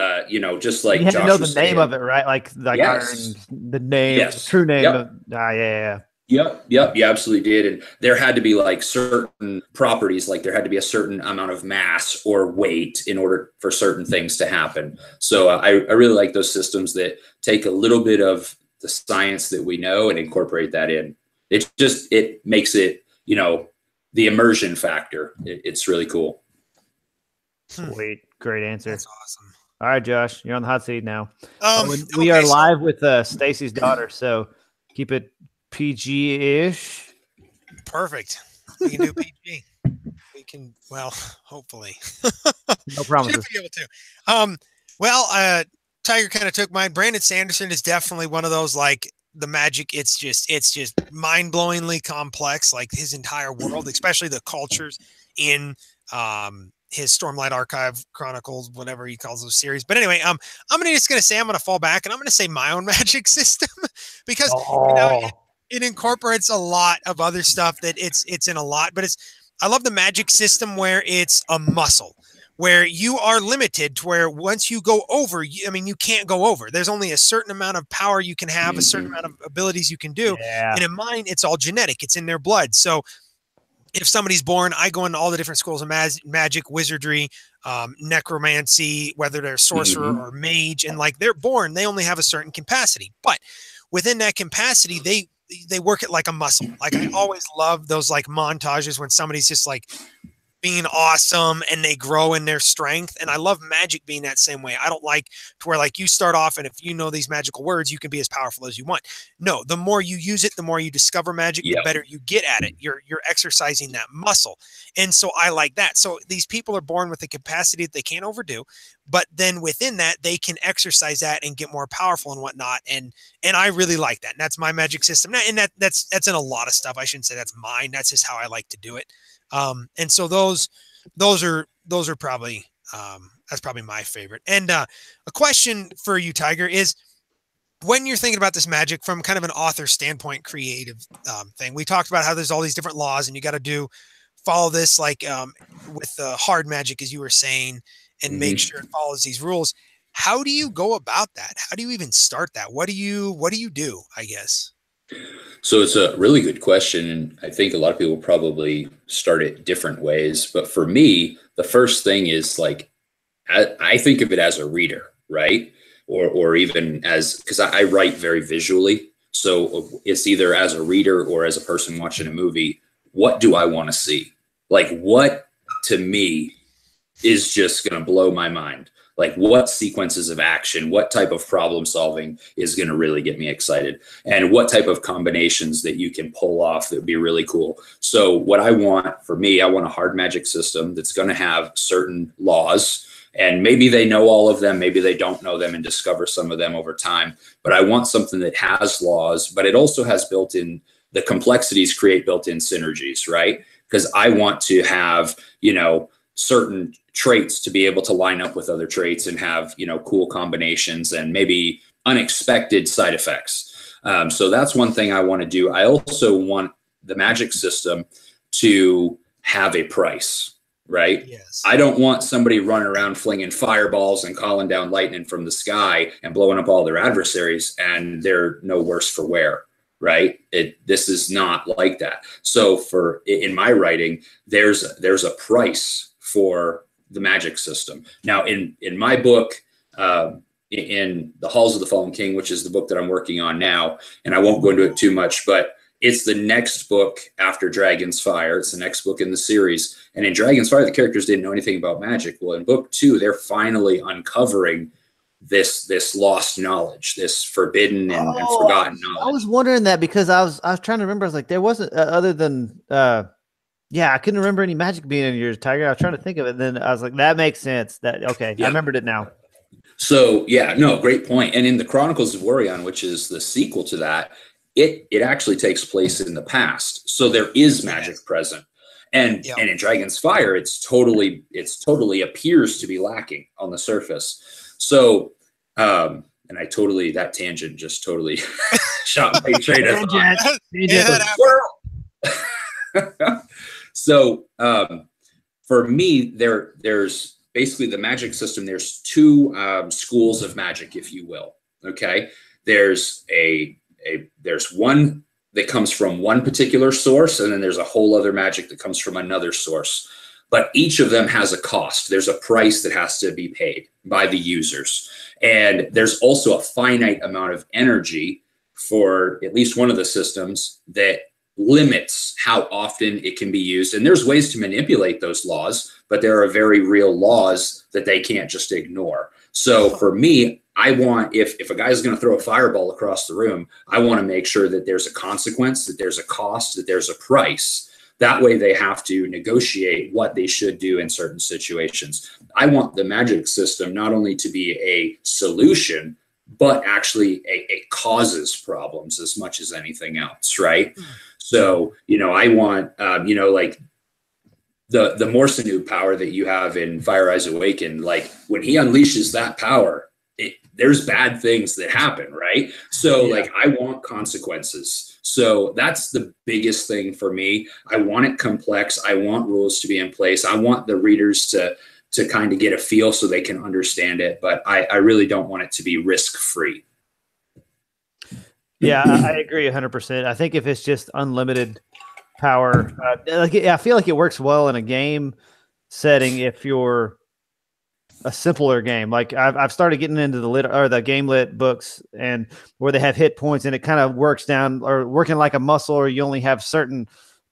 just like you had to know the name of it, right? Like yes. The name, yes. True name. Yep. Yeah. Yep, you absolutely did. And there had to be like certain properties, like there had to be a certain amount of mass or weight in order for certain things to happen. So I really like those systems that take a little bit of the science that we know and incorporate that in. It makes it, the immersion factor. It's really cool. Sweet. Great answer. That's awesome. All right, Josh, you're on the hot seat now. We are live with Stacy's daughter, so keep it PG-ish. Perfect. We can do PG. We can, well, hopefully. No promises. Should be able to. Tiger kind of took mine. Brandon Sanderson is definitely one of those, like, the magic, it's just mind-blowingly complex, like his entire world, especially the cultures in his Stormlight Archive Chronicles, whatever he calls those series. But anyway, I'm just going to fall back and I'm going to say my own magic system because it incorporates a lot of other stuff that it's in a lot, but I love the magic system where it's a muscle, where you are limited to where once you go over, you can't go over. There's only a certain amount of power you can have, a certain amount of abilities you can do. Yeah. And in mine, it's all genetic. It's in their blood. So if somebody's born, I go into all the different schools of magic, wizardry, necromancy, whether they're sorcerer or mage, and like they're born, they only have a certain capacity, but within that capacity, they work it like a muscle. Like I always love those like montages when somebody's just like being awesome and they grow in their strength. And I love magic being that same way. I don't like to where like you start off and if you know these magical words, you can be as powerful as you want. No, the more you use it, the more you discover magic, the better you get at it. You're exercising that muscle. And so I like that. So these people are born with a capacity that they can't overdo, but then within that, they can exercise that and get more powerful and whatnot. And I really like that. And that's my magic system. And that's in a lot of stuff. I shouldn't say that's mine. That's just how I like to do it. And so those are probably, that's probably my favorite. And, a question for you, Tiger, is when you're thinking about this magic from kind of an author standpoint, creative, thing, we talked about how there's all these different laws and you got to follow this, like, with the hard magic, as you were saying, and make sure it follows these rules. How do you go about that? How do you even start that? What do you do, I guess? So it's a really good question. And I think a lot of people probably start it different ways. But for me, the first thing is like, I think of it as a reader, right? Or even as, because I write very visually. So it's either as a reader or as a person watching a movie, what do I want to see? Like what to me is just going to blow my mind? Like what sequences of action, what type of problem solving is going to really get me excited, and what type of combinations that you can pull off that would be really cool. So what I want for me, I want a hard magic system that's going to have certain laws, and maybe they know all of them, maybe they don't know them and discover some of them over time. But I want something that has laws, but it also has built-in, the complexities create built-in synergies, right? Because I want to have, certain traits to be able to line up with other traits and have, cool combinations and maybe unexpected side effects. So that's one thing I want to do. I also want the magic system to have a price, right? Yes. I don't want somebody running around flinging fireballs and calling down lightning from the sky and blowing up all their adversaries and they're no worse for wear. Right. This is not like that. So in my writing, there's a price for the magic system. Now in my book, in The Halls of the Fallen King, which is the book that I'm working on now, and I won't go into it too much, but it's the next book after Dragon's Fire. It's the next book in the series. And in Dragon's Fire, the characters didn't know anything about magic. Well, in book 2, they're finally uncovering this lost knowledge, this forbidden and forgotten knowledge. I was wondering that because I was trying to remember. I was like, there wasn't other than I couldn't remember any magic being in yours, Tiger. I was trying to think of it. And then I was like, that makes sense. I remembered it now. So great point. And in the Chronicles of Warion, which is the sequel to that, it actually takes place in the past. So there is magic present. And in Dragon's Fire, it's totally appears to be lacking on the surface. So, and that tangent just totally shot my train of thought. So, for me, there's basically the magic system. There's 2 schools of magic, if you will. Okay. There's there's one that comes from one particular source, and then there's a whole other magic that comes from another source. But each of them has a cost. There's a price that has to be paid by the users. And there's also a finite amount of energy for at least one of the systems that limits how often it can be used. And there's ways to manipulate those laws, but there are very real laws that they can't just ignore. So for me, I want, if a guy's going to throw a fireball across the room, I want to make sure that there's a consequence, that there's a cost, that there's a price. That way they have to negotiate what they should do in certain situations. I want the magic system not only to be a solution, but actually it causes problems as much as anything else, right? So, I want, like the Morsanu power that you have in Fire Eyes Awakened, like when he unleashes that power, there's bad things that happen, right? So like I want consequences. So that's the biggest thing for me. I want it complex. I want rules to be in place. I want the readers to kind of get a feel so they can understand it. But I really don't want it to be risk-free. Yeah, I agree 100%. I think if it's just unlimited power. I feel like it works well in a game setting if you're a simpler game. Like I've started getting into the game lit books, and where they have hit points, and it kind of works down or working like a muscle, or you only have certain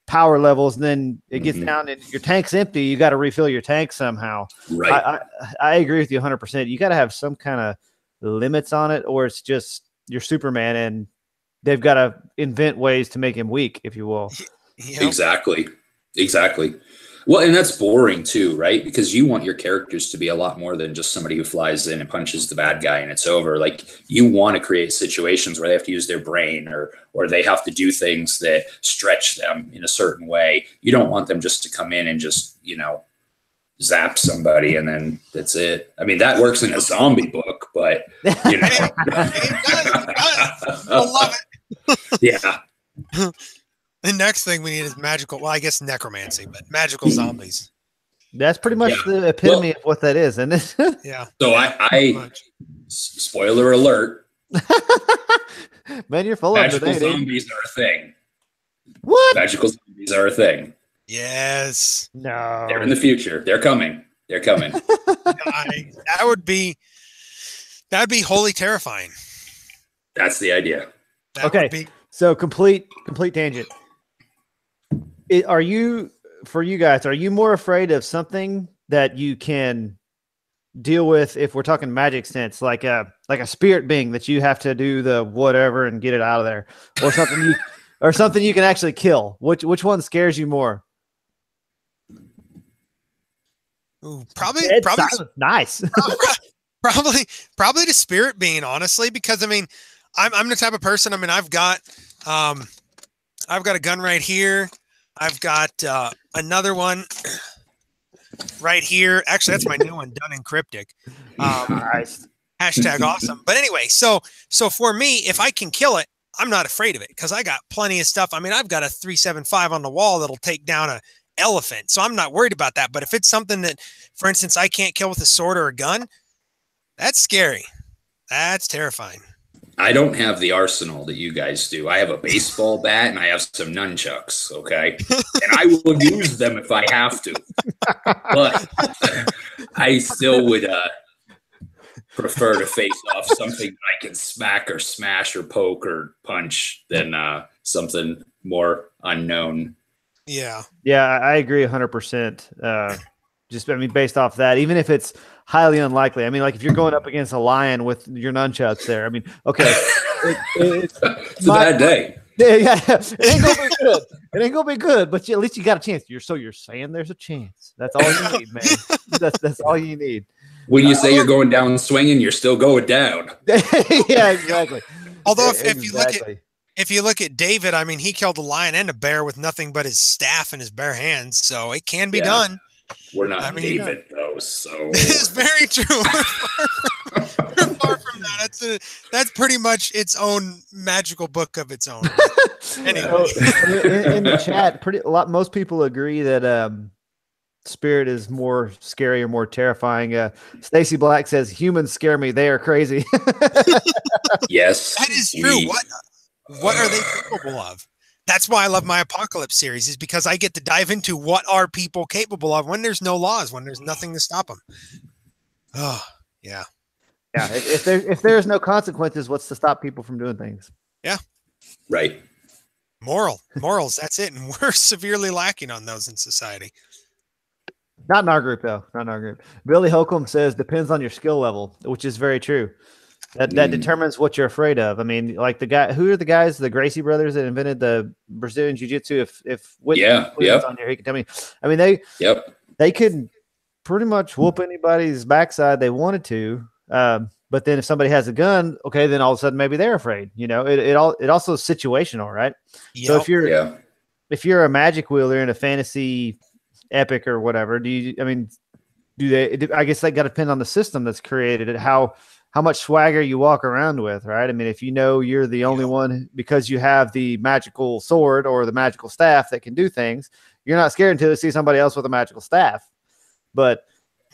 power levels, and then it gets down and your tank's empty. You got to refill your tank somehow. Right. I agree with you 100%. You got to have some kind of limits on it, or it's just you're Superman and they've got to invent ways to make him weak, if you will. Yep. Exactly. Well, and that's boring too, right? Because you want your characters to be a lot more than just somebody who flies in and punches the bad guy and it's over. Like, you want to create situations where they have to use their brain or they have to do things that stretch them in a certain way. You don't want them just to come in and just, zap somebody and then that's it. I mean, that works in a zombie book, but I love it. Yeah. The next thing we need is magical. Well, I guess necromancy, but magical zombies. That's pretty much the epitome of what that is, isn't it? Yeah. So I spoiler alert. Man, you're full of magical zombies are a thing. What? Magical zombies are a thing. Yes. No. They're in the future. They're coming. That'd be wholly terrifying. That's the idea. Okay. So complete tangent. Are you more afraid of something that you can deal with, if we're talking magic sense, like a spirit being that you have to do the whatever and get it out of there, or something you can actually kill? Which one scares you more? Ooh, probably nice. probably the spirit being, honestly, because I mean, I'm the type of person. I mean, I've got a gun right here. I've got another one right here. Actually, that's my new one, done in cryptic. Nice. Hashtag awesome. But anyway, so for me, if I can kill it, I'm not afraid of it because I got plenty of stuff. I mean, I've got a 375 on the wall that'll take down a elephant, so I'm not worried about that. But if it's something that, for instance, I can't kill with a sword or a gun, that's scary. That's terrifying. I don't have the arsenal that you guys do. I have a baseball bat and I have some nunchucks, okay? And I will use them if I have to. But I still would prefer to face off something that I can smack or smash or poke or punch than something more unknown. Yeah. Yeah, I agree 100%. Based off that, even if it's highly unlikely. I mean, like if you're going up against a lion with your nunchucks there, I mean, okay. It's a bad day. Yeah, it ain't gonna be good. It ain't gonna be good, but at least you got a chance. You're saying there's a chance. That's all you need, man. That's all you need. When you say you're going down swinging, you're still going down. Yeah, exactly. Although if you look at David, I mean, he killed a lion and a bear with nothing but his staff and his bare hands, so it can be done. We're not David, though, so it's very true. We're far from that. That's pretty much its own magical book of its own. Anyway, in the chat, most people agree that spirit is more scary or more terrifying. Stacy Black says humans scare me; they are crazy. Yes, that is true. What are they capable of? That's why I love my Apocalypse series, is because I get to dive into what are people capable of when there's no laws, when there's nothing to stop them. Oh, yeah. Yeah. If there's no consequences, what's to stop people from doing things? Yeah. Right. Morals. That's it. And we're severely lacking on those in society. Not in our group, though. Not in our group. Billy Holcomb says depends on your skill level, which is very true. That determines what you're afraid of. I mean, like who are the guys, the Gracie brothers that invented the Brazilian Jiu-Jitsu? If Whitney's on here, he can tell me. I mean, they could pretty much whoop anybody's backside they wanted to. But then if somebody has a gun, okay, then all of a sudden maybe they're afraid. It also is situational, right? Yep. So if you're a magic wielder in a fantasy epic or whatever, I guess that got to depend on the system that's created and how much swagger you walk around with, right? I mean, if you know you're the only one because you have the magical sword or the magical staff that can do things, you're not scared until you see somebody else with a magical staff. But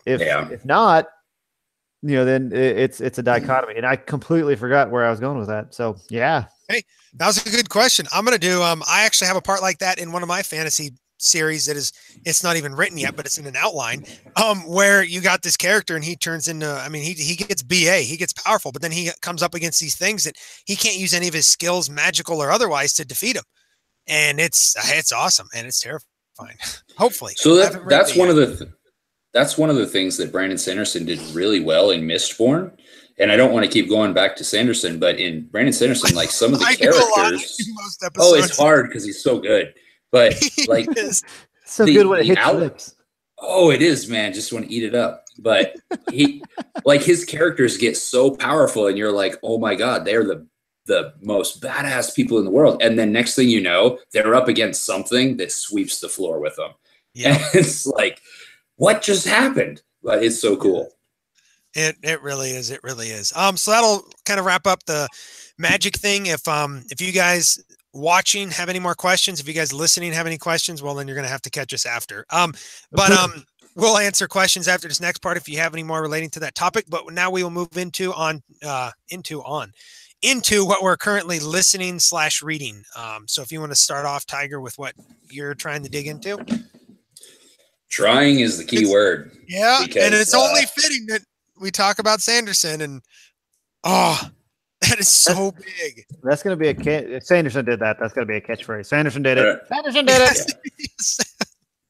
if not, then it's a dichotomy. And I completely forgot where I was going with that. So yeah. Hey, that was a good question. I'm gonna do. I actually have a part like that in one of my fantasy series it's not even written yet, but it's in an outline. Where you got this character and he turns into. I mean, he gets BA. He gets powerful, but then he comes up against these things that he can't use any of his skills, magical or otherwise, to defeat him. And it's awesome and it's terrifying. Hopefully, so that's one of the things that Brandon Sanderson did really well in Mistborn. And I don't want to keep going back to Sanderson, but in Brandon Sanderson, like some of the characters, it's hard because he's so good. But like, so good when it hits your lips. Oh, it is, man. Just want to eat it up. But his characters get so powerful, and you're like, oh my God, they're the most badass people in the world. And then next thing you know, they're up against something that sweeps the floor with them. Yeah, and it's like, what just happened? But it's so cool. It really is. It really is. So that'll kind of wrap up the magic thing. If you guys watching have any more questions, if you guys listening have any questions, well, then you're going to have to catch us after. We'll answer questions after this next part if you have any more relating to that topic. But now we will move into what we're currently listening / reading. So if you want to start off, Tiger, with what you're trying to dig into. Trying is the key word. Yeah, because, and it's only fitting that we talk about Sanderson, and that is so big. That's going to be if Sanderson did that, that's going to be a catchphrase. Sanderson did it. Sanderson did it.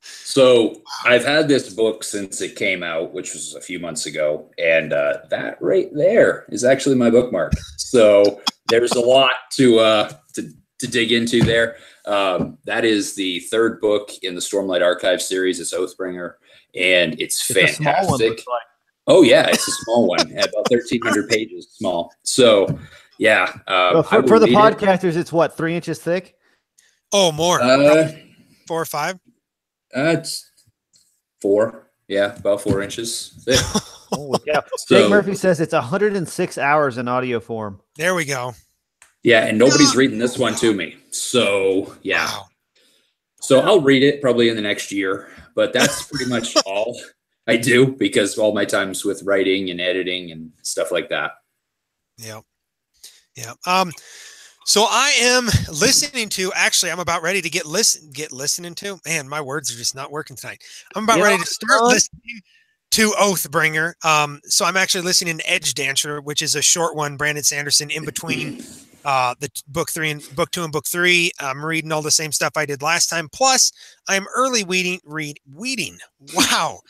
So I've had this book since it came out, which was a few months ago, and that right there is actually my bookmark. So there's a lot to dig into there. That is the third book in the Stormlight Archive series. It's Oathbringer, and it's fantastic. A small one, oh yeah, it's a small one, about 1,300 pages, small. So yeah, for the podcasters, it's what, 3 inches thick? Oh, more, 4 or 5. It's 4. Yeah, about 4 inches thick. Oh, yeah. Jake Murphy says it's 106 hours in audio form. There we go. Yeah, and nobody's reading this one to me. So yeah. Wow. So I'll read it probably in the next year, but that's pretty much all I do because all my time's with writing and editing and stuff like that. Yeah. Yeah. So I am listening to, actually, I'm about ready to get listening to, man, my words are just not working tonight. I'm about ready to start listening to Oathbringer. So I'm actually listening to Edge Dancer, which is a short one, Brandon Sanderson, in between the book 2 and book 3. I'm reading all the same stuff I did last time. Plus I am early weeding. Wow.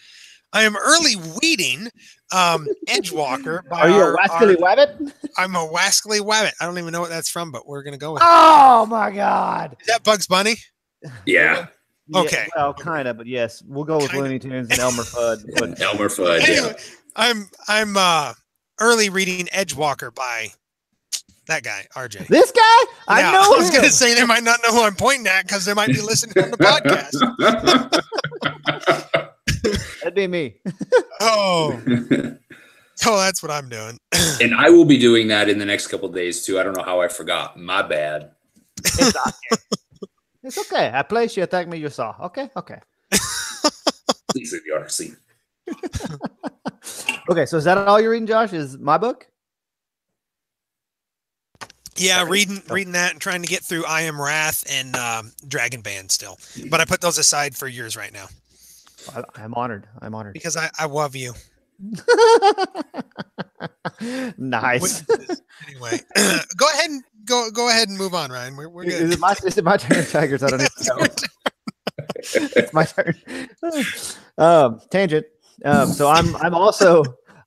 I am early weeding Edgewalker. Are you a Wascally Wabbit? I'm a Wascally Wabbit. I don't even know what that's from, but we're going to go with Oh, my God. Is that Bugs Bunny? Yeah. Okay. Yeah, well, kind of, but yes. We'll go with Looney Tunes and Elmer Fudd. But Elmer Fudd, anyway, yeah. I'm early reading Edgewalker by that guy, RJ. This guy? I know I was going to say they might not know who I'm pointing at because they might be listening on the podcast. That'd be me. Oh, that's what I'm doing. And I will be doing that in the next couple of days too. I don't know how I forgot. My bad. It's okay. It's okay. I place you attack me, you saw. Okay. Please, you are. See. Okay, so is that all you're reading, Josh? Is my book? Yeah, reading that and trying to get through I Am Wrath and Dragon Band still. But I put those aside for yours right now. I'm honored. Because I love you. Nice. Anyway, go ahead and move on, Ryan. We're good. Is it my turn, Tigers? I don't know. It's my turn. Tangent. So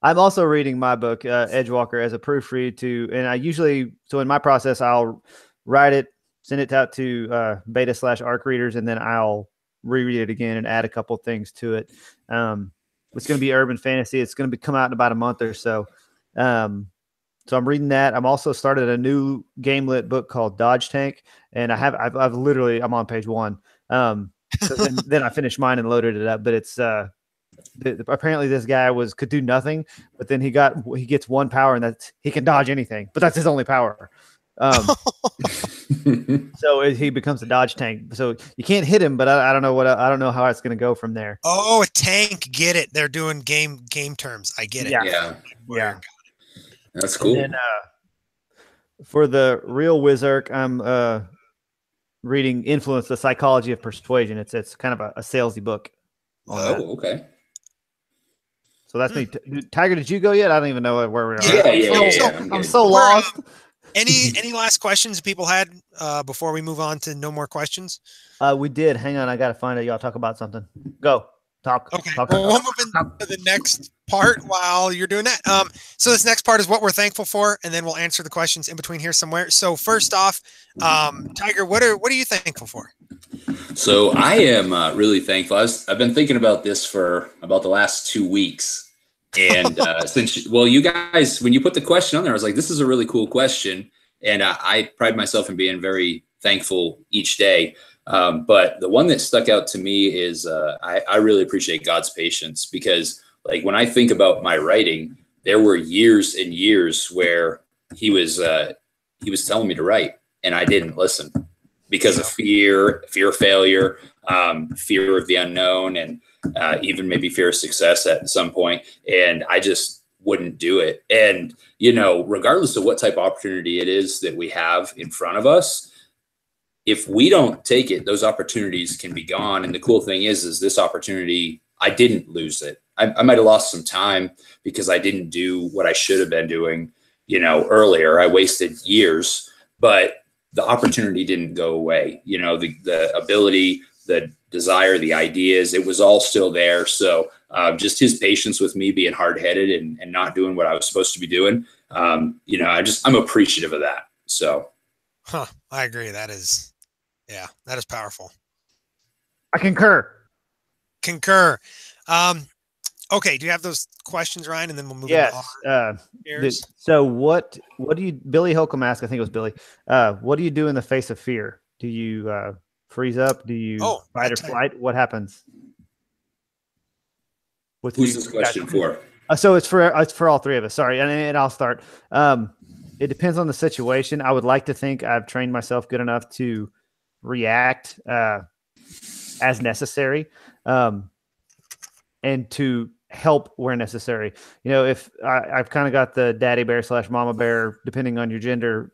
I'm also reading my book, Edgewalker, as a proofread and I usually, so in my process, I'll write it, send it out to beta / ARC readers, and then I'll reread it again and add a couple things to it. It's going to be urban fantasy. It's going to come out in about a month or so. So I'm reading that. I'm also started a new game lit book called Dodge Tank, and I've literally, I'm on page 1. So then I finished mine and loaded it up, but it's apparently this guy could do nothing, but then he gets 1 power, and that's he can dodge anything, but that's his only power. So he becomes a dodge tank. So you can't hit him, but I don't know how it's going to go from there. Oh, a tank. Get it. They're doing game terms. I get it. Yeah. That's cool. And then, for the real Wizark, I'm reading Influence, the Psychology of Persuasion. It's kind of a salesy book. Okay. So that's me. Tiger, did you go yet? I don't even know where we are. Yeah. I'm so lost. Any last questions people had before we move on to no more questions? We did. Hang on, I gotta find it. Y'all talk about something. Go. Talk. Okay. Talk. We'll move into the next part while you're doing that. So this next part is what we're thankful for, and then we'll answer the questions in between here somewhere. So first off, Tiger, what are you thankful for? So I am really thankful. I've been thinking about this for about the last 2 weeks. And you guys, when you put the question on there, I was like, this is a really cool question. And I pride myself in being very thankful each day. But the one that stuck out to me is I really appreciate God's patience, because like when I think about my writing, there were years and years where he was telling me to write and I didn't listen because of fear of failure, fear of the unknown, and even maybe fear of success at some point. And I just wouldn't do it. And, regardless of what type of opportunity it is that we have in front of us, if we don't take it, those opportunities can be gone. And the cool thing is this opportunity, I didn't lose it. I might have lost some time because I didn't do what I should have been doing, earlier. I wasted years, but the opportunity didn't go away. The ability, the desire, the ideas, it was all still there. So just his patience with me being hard-headed and not doing what I was supposed to be doing. I'm appreciative of that. So. I agree. That is powerful. I concur. Okay. Do you have those questions, Ryan? And then we'll move on. So what do you, Billy Holcomb asked, I think it was Billy, what do you do in the face of fear? Do you freeze up? Do you fight or flight? What happens? Who's this question for? So it's for all three of us. Sorry. And I'll start. It depends on the situation. I would like to think I've trained myself good enough to react as necessary, and to help where necessary. If I've kind of got the daddy bear / mama bear, depending on your gender,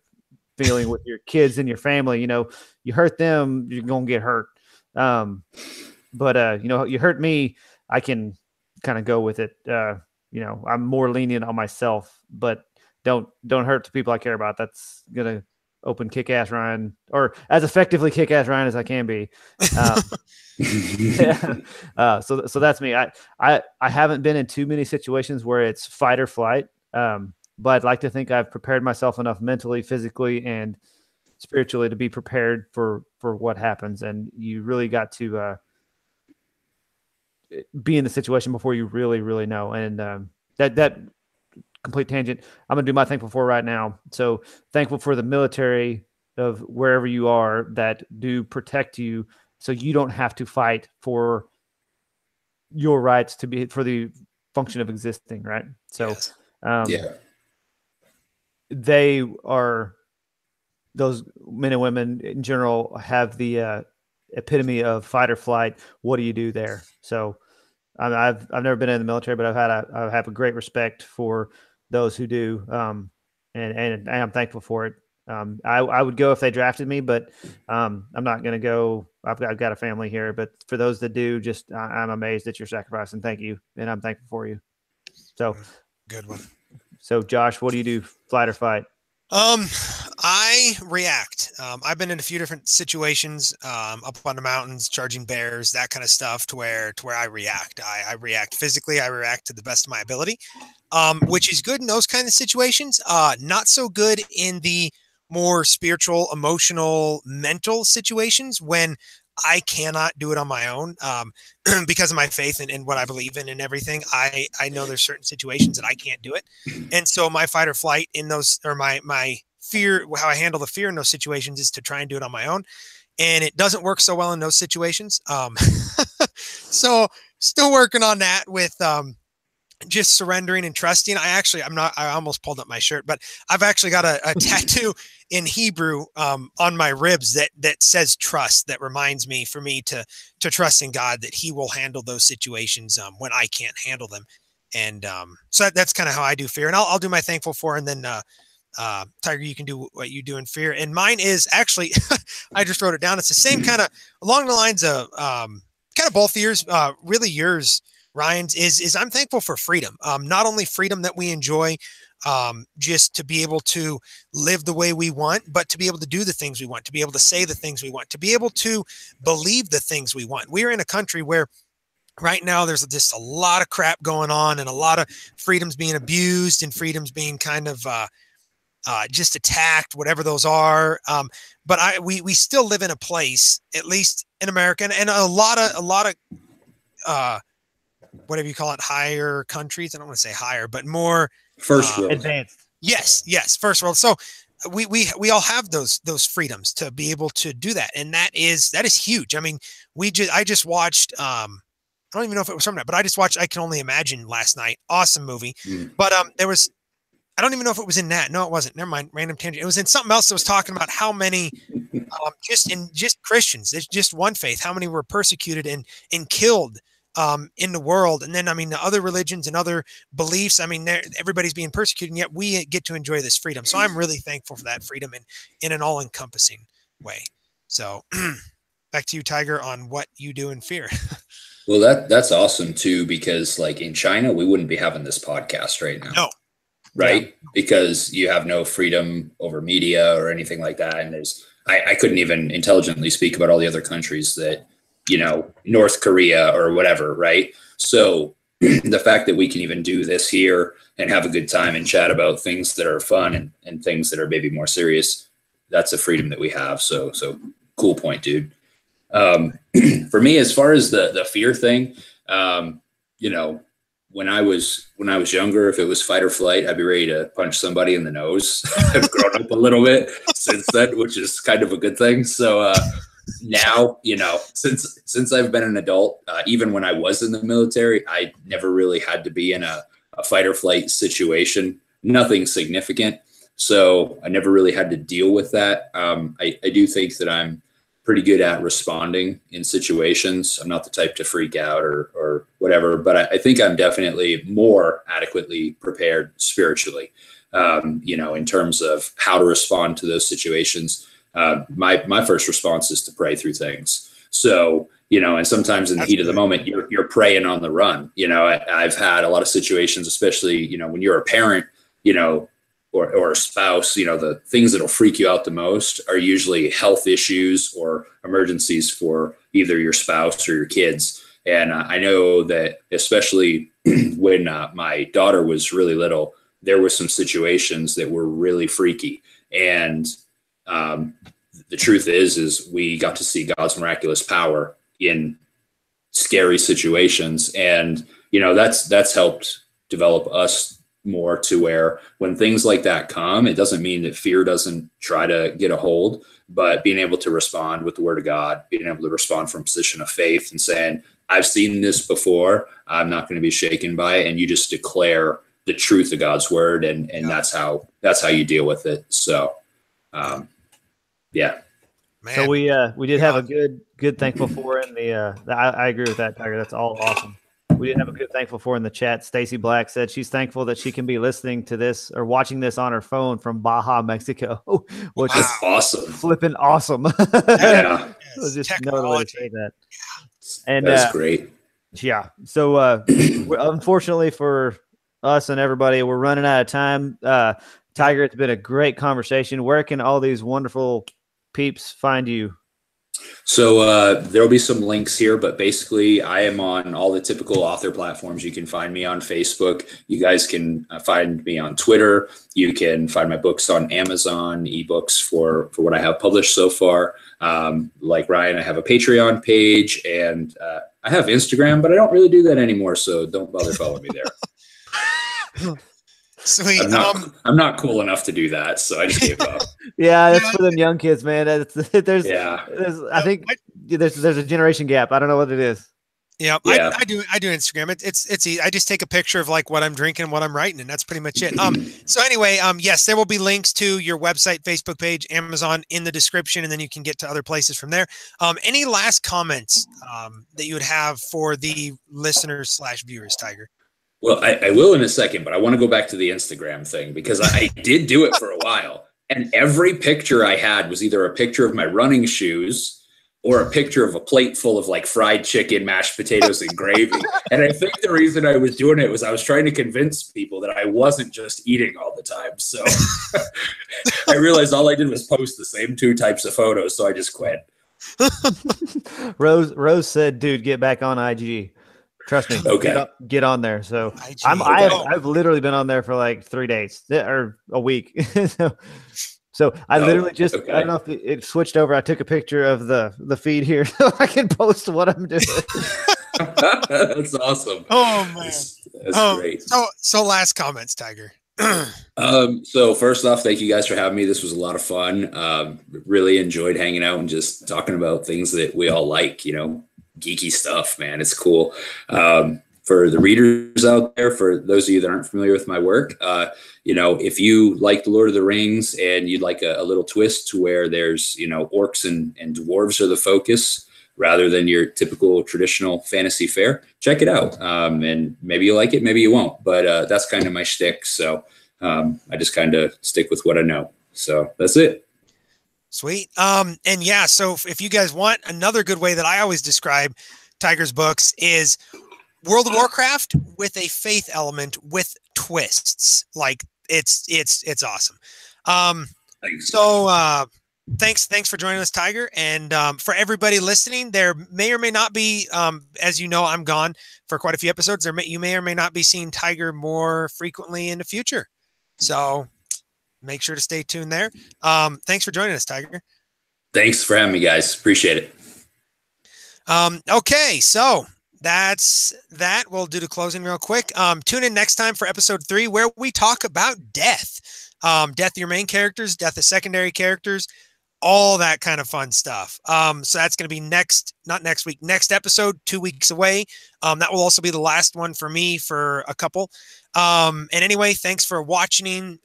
feeling with your kids and your family. You hurt them, you're gonna get hurt. But you hurt me, I can kind of go with it. I'm more lenient on myself, but don't hurt the people I care about. That's gonna open Kickass Ryan, or as effectively Kickass Ryan as I can be. So that's me. I haven't been in too many situations where it's fight or flight. But I'd like to think I've prepared myself enough mentally, physically, and spiritually to be prepared for what happens. And you really got to be in the situation before you really, really know. And that complete tangent, I'm going to do my thankful for right now. So thankful for the military of wherever you are that do protect you, so you don't have to fight for your rights to be, for the function of existing. Right. So, they are, those men and women in general have the epitome of fight or flight. What do you do there? So I've never been in the military, but I have a great respect for those who do. And I'm thankful for it. I would go if they drafted me, but I'm not going to go. I've got a family here, but for those that do, just I'm amazed at your sacrifice, and thank you. And I'm thankful for you. So good one. So Josh, what do you do? Flight or fight? I react. I've been in a few different situations, up on the mountains, charging bears, that kind of stuff, to where I react. I react physically. I react to the best of my ability, which is good in those kind of situations. Not so good in the more spiritual, emotional, mental situations when I cannot do it on my own, because of my faith and what I believe in and everything. I know there's certain situations that I can't do it. And so my fight or flight in those, or my fear, how I handle the fear in those situations, is to try and do it on my own. And it doesn't work so well in those situations. So still working on that with just surrendering and trusting. I almost pulled up my shirt, but I've actually got a tattoo in Hebrew on my ribs that says trust, that reminds me for me to trust in God, that he will handle those situations when I can't handle them. And so that's kind of how I do fear. And I'll do my thankful for, and then Tiger, you can do what you do in fear. And mine is actually, I just wrote it down. It's the same kind of along the lines of kind of both yours, really yours, Ryan's is I'm thankful for freedom. Not only freedom that we enjoy, just to be able to live the way we want, but to be able to do the things we want, to be able to say the things we want, to be able to believe the things we want. We're in a country where right now there's just a lot of crap going on, and a lot of freedoms being abused, and freedoms being kind of just attacked, whatever those are. But we still live in a place, at least in America, and a lot of whatever you call it, higher countries. I don't want to say higher, but more first world, advanced. Yes, first world. So we all have those freedoms to be able to do that, and that is huge. I mean, I just watched. I don't even know if it was from that, but I just watched I Can Only Imagine last night. Awesome movie. But there was, I don't even know if it was in that. No, it wasn't. Never mind. Random tangent. It was in something else that was talking about how many, just Christians, it's just one faith, how many were persecuted and killed in the world. And then, I mean, the other religions and other beliefs, I mean, everybody's being persecuted, and yet we get to enjoy this freedom. So I'm really thankful for that freedom in an all encompassing way. So back to you, Tiger, on what you do in fear. Well, that's awesome too, because like in China, we wouldn't be having this podcast right now. No. Right. Yeah. Because you have no freedom over media or anything like that. And I couldn't even intelligently speak about all the other countries that, North Korea or whatever. Right. So the fact that we can even do this here and have a good time and chat about things that are fun and things that are maybe more serious, that's a freedom that we have. So cool point, dude. For me, as far as the fear thing, when I was younger, if it was fight or flight, I'd be ready to punch somebody in the nose. I've grown up a little bit since then, which is kind of a good thing. So now, since I've been an adult, even when I was in the military, I never really had to be in a fight or flight situation, nothing significant. So I never really had to deal with that. I do think that I'm pretty good at responding in situations. I'm not the type to freak out or whatever, but I think I'm definitely more adequately prepared spiritually, in terms of how to respond to those situations. My first response is to pray through things. So, and sometimes in the heat of the moment, you're praying on the run. I've had a lot of situations, especially, when you're a parent, or a spouse, the things that'll freak you out the most are usually health issues or emergencies for either your spouse or your kids. And I know that especially when my daughter was really little, there were some situations that were really freaky. And the truth is we got to see God's miraculous power in scary situations. And, that's helped develop us more to where when things like that come, it doesn't mean that fear doesn't try to get a hold, but being able to respond with the word of God, being able to respond from a position of faith and saying, I've seen this before, I'm not going to be shaken by it. And you just declare the truth of God's word. And that's how you deal with it. So, yeah. Man. So we did have a good thankful for in the, I agree with that, Tiger. That's all awesome. We did have a good thankful for in the chat. Stacy Black said she's thankful that she can be listening to this or watching this on her phone from Baja, Mexico, which is awesome. Flipping awesome. Yeah. So just know the way to say that. And that's great. Yeah. So unfortunately for us and everybody, we're running out of time. Tiger, it's been a great conversation. Where can all these wonderful peeps find you? So there'll be some links here, but basically I am on all the typical author platforms. You can find me on Facebook. You guys can find me on Twitter. You can find my books on Amazon, ebooks for what I have published so far. Like Ryan, I have a Patreon page and I have Instagram, but I don't really do that anymore. So don't bother following me there. Sweet. I'm not cool enough to do that, so I just gave up. Yeah, that's for them young kids, man. I think there's a generation gap. I don't know what it is. Yeah, Yeah. I do Instagram. It's easy. I just take a picture of like what I'm drinking and what I'm writing, and that's pretty much it. So anyway, yes, there will be links to your website, Facebook page, Amazon in the description, and then you can get to other places from there. Any last comments that you would have for the listeners / viewers, Tiger? Well, I will in a second, but I want to go back to the Instagram thing because I did do it for a while. And every picture I had was either a picture of my running shoes or a picture of a plate full of like fried chicken, mashed potatoes, and gravy. And I think the reason I was doing it was I was trying to convince people that I wasn't just eating all the time. So I realized all I did was post the same 2 types of photos. So I just quit. Rose said, dude, get back on IG. Trust me. Okay. Get on there. So IG. I've literally been on there for like 3 days or a week. So I literally just, I don't know if it switched over. I took a picture of the feed here so I can post what I'm doing. That's awesome. Oh man. That's great. So last comments, Tiger. So first off, thank you guys for having me. This was a lot of fun. Really enjoyed hanging out and just talking about things that we all like, geeky stuff, man. It's cool. For the readers out there, for those of you that aren't familiar with my work, if you like the Lord of the Rings and you'd like a little twist to where there's, orcs and dwarves are the focus rather than your typical traditional fantasy fare, check it out. And maybe you like it, maybe you won't, but that's kind of my shtick. So I just kind of stick with what I know. So that's it. Sweet. And yeah, so if you guys want, another good way that I always describe Tiger's books is World of Warcraft with a faith element with twists. Like it's awesome. Thanks for joining us, Tiger. And for everybody listening, there may or may not be, as you know, I'm gone for quite a few episodes. You may or may not be seeing Tiger more frequently in the future. So make sure to stay tuned there. Thanks for joining us, Tiger. Thanks for having me, guys. Appreciate it. Okay, so that's that. We'll do the closing real quick. Tune in next time for episode 3, where we talk about death. Death of your main characters, death of secondary characters, all that kind of fun stuff. So that's going to be next episode, 2 weeks away. That will also be the last one for me for a couple. And anyway, thanks for watching.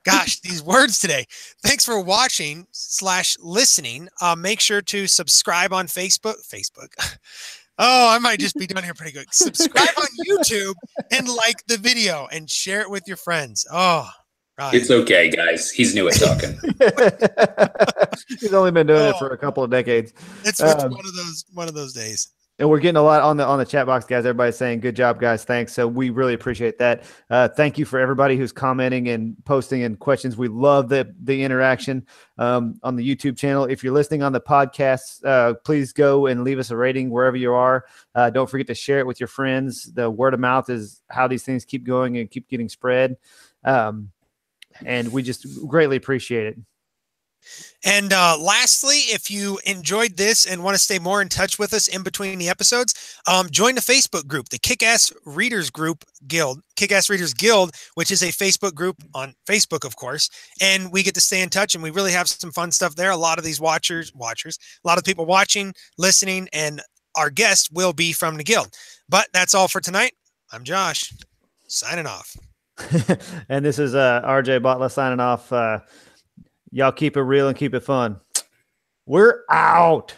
Gosh, these words today. Thanks for watching / listening. Make sure to subscribe on Facebook. Oh, I might just be done here pretty good. Subscribe on YouTube and like the video and share it with your friends. Oh, right. It's okay, guys. He's new at talking. He's only been doing it for a couple of decades. It's one of those days. And we're getting a lot on the chat box, guys. Everybody's saying, good job, guys. Thanks. So we really appreciate that. Thank you for everybody who's commenting and posting and questions. We love the interaction on the YouTube channel. If you're listening on the podcast, please go and leave us a rating wherever you are. Don't forget to share it with your friends. The word of mouth is how these things keep going and keep getting spread. And we just greatly appreciate it. And lastly, if you enjoyed this and want to stay more in touch with us in between the episodes, join the Facebook group, the Kickass Readers Guild, which is a Facebook group on Facebook, of course. And we get to stay in touch, and we really have some fun stuff there. A lot of these watchers, a lot of people watching, listening, and our guest will be from the guild. But that's all for tonight. I'm Josh, signing off. And this is RJ Batla signing off. Y'all keep it real and keep it fun. We're out.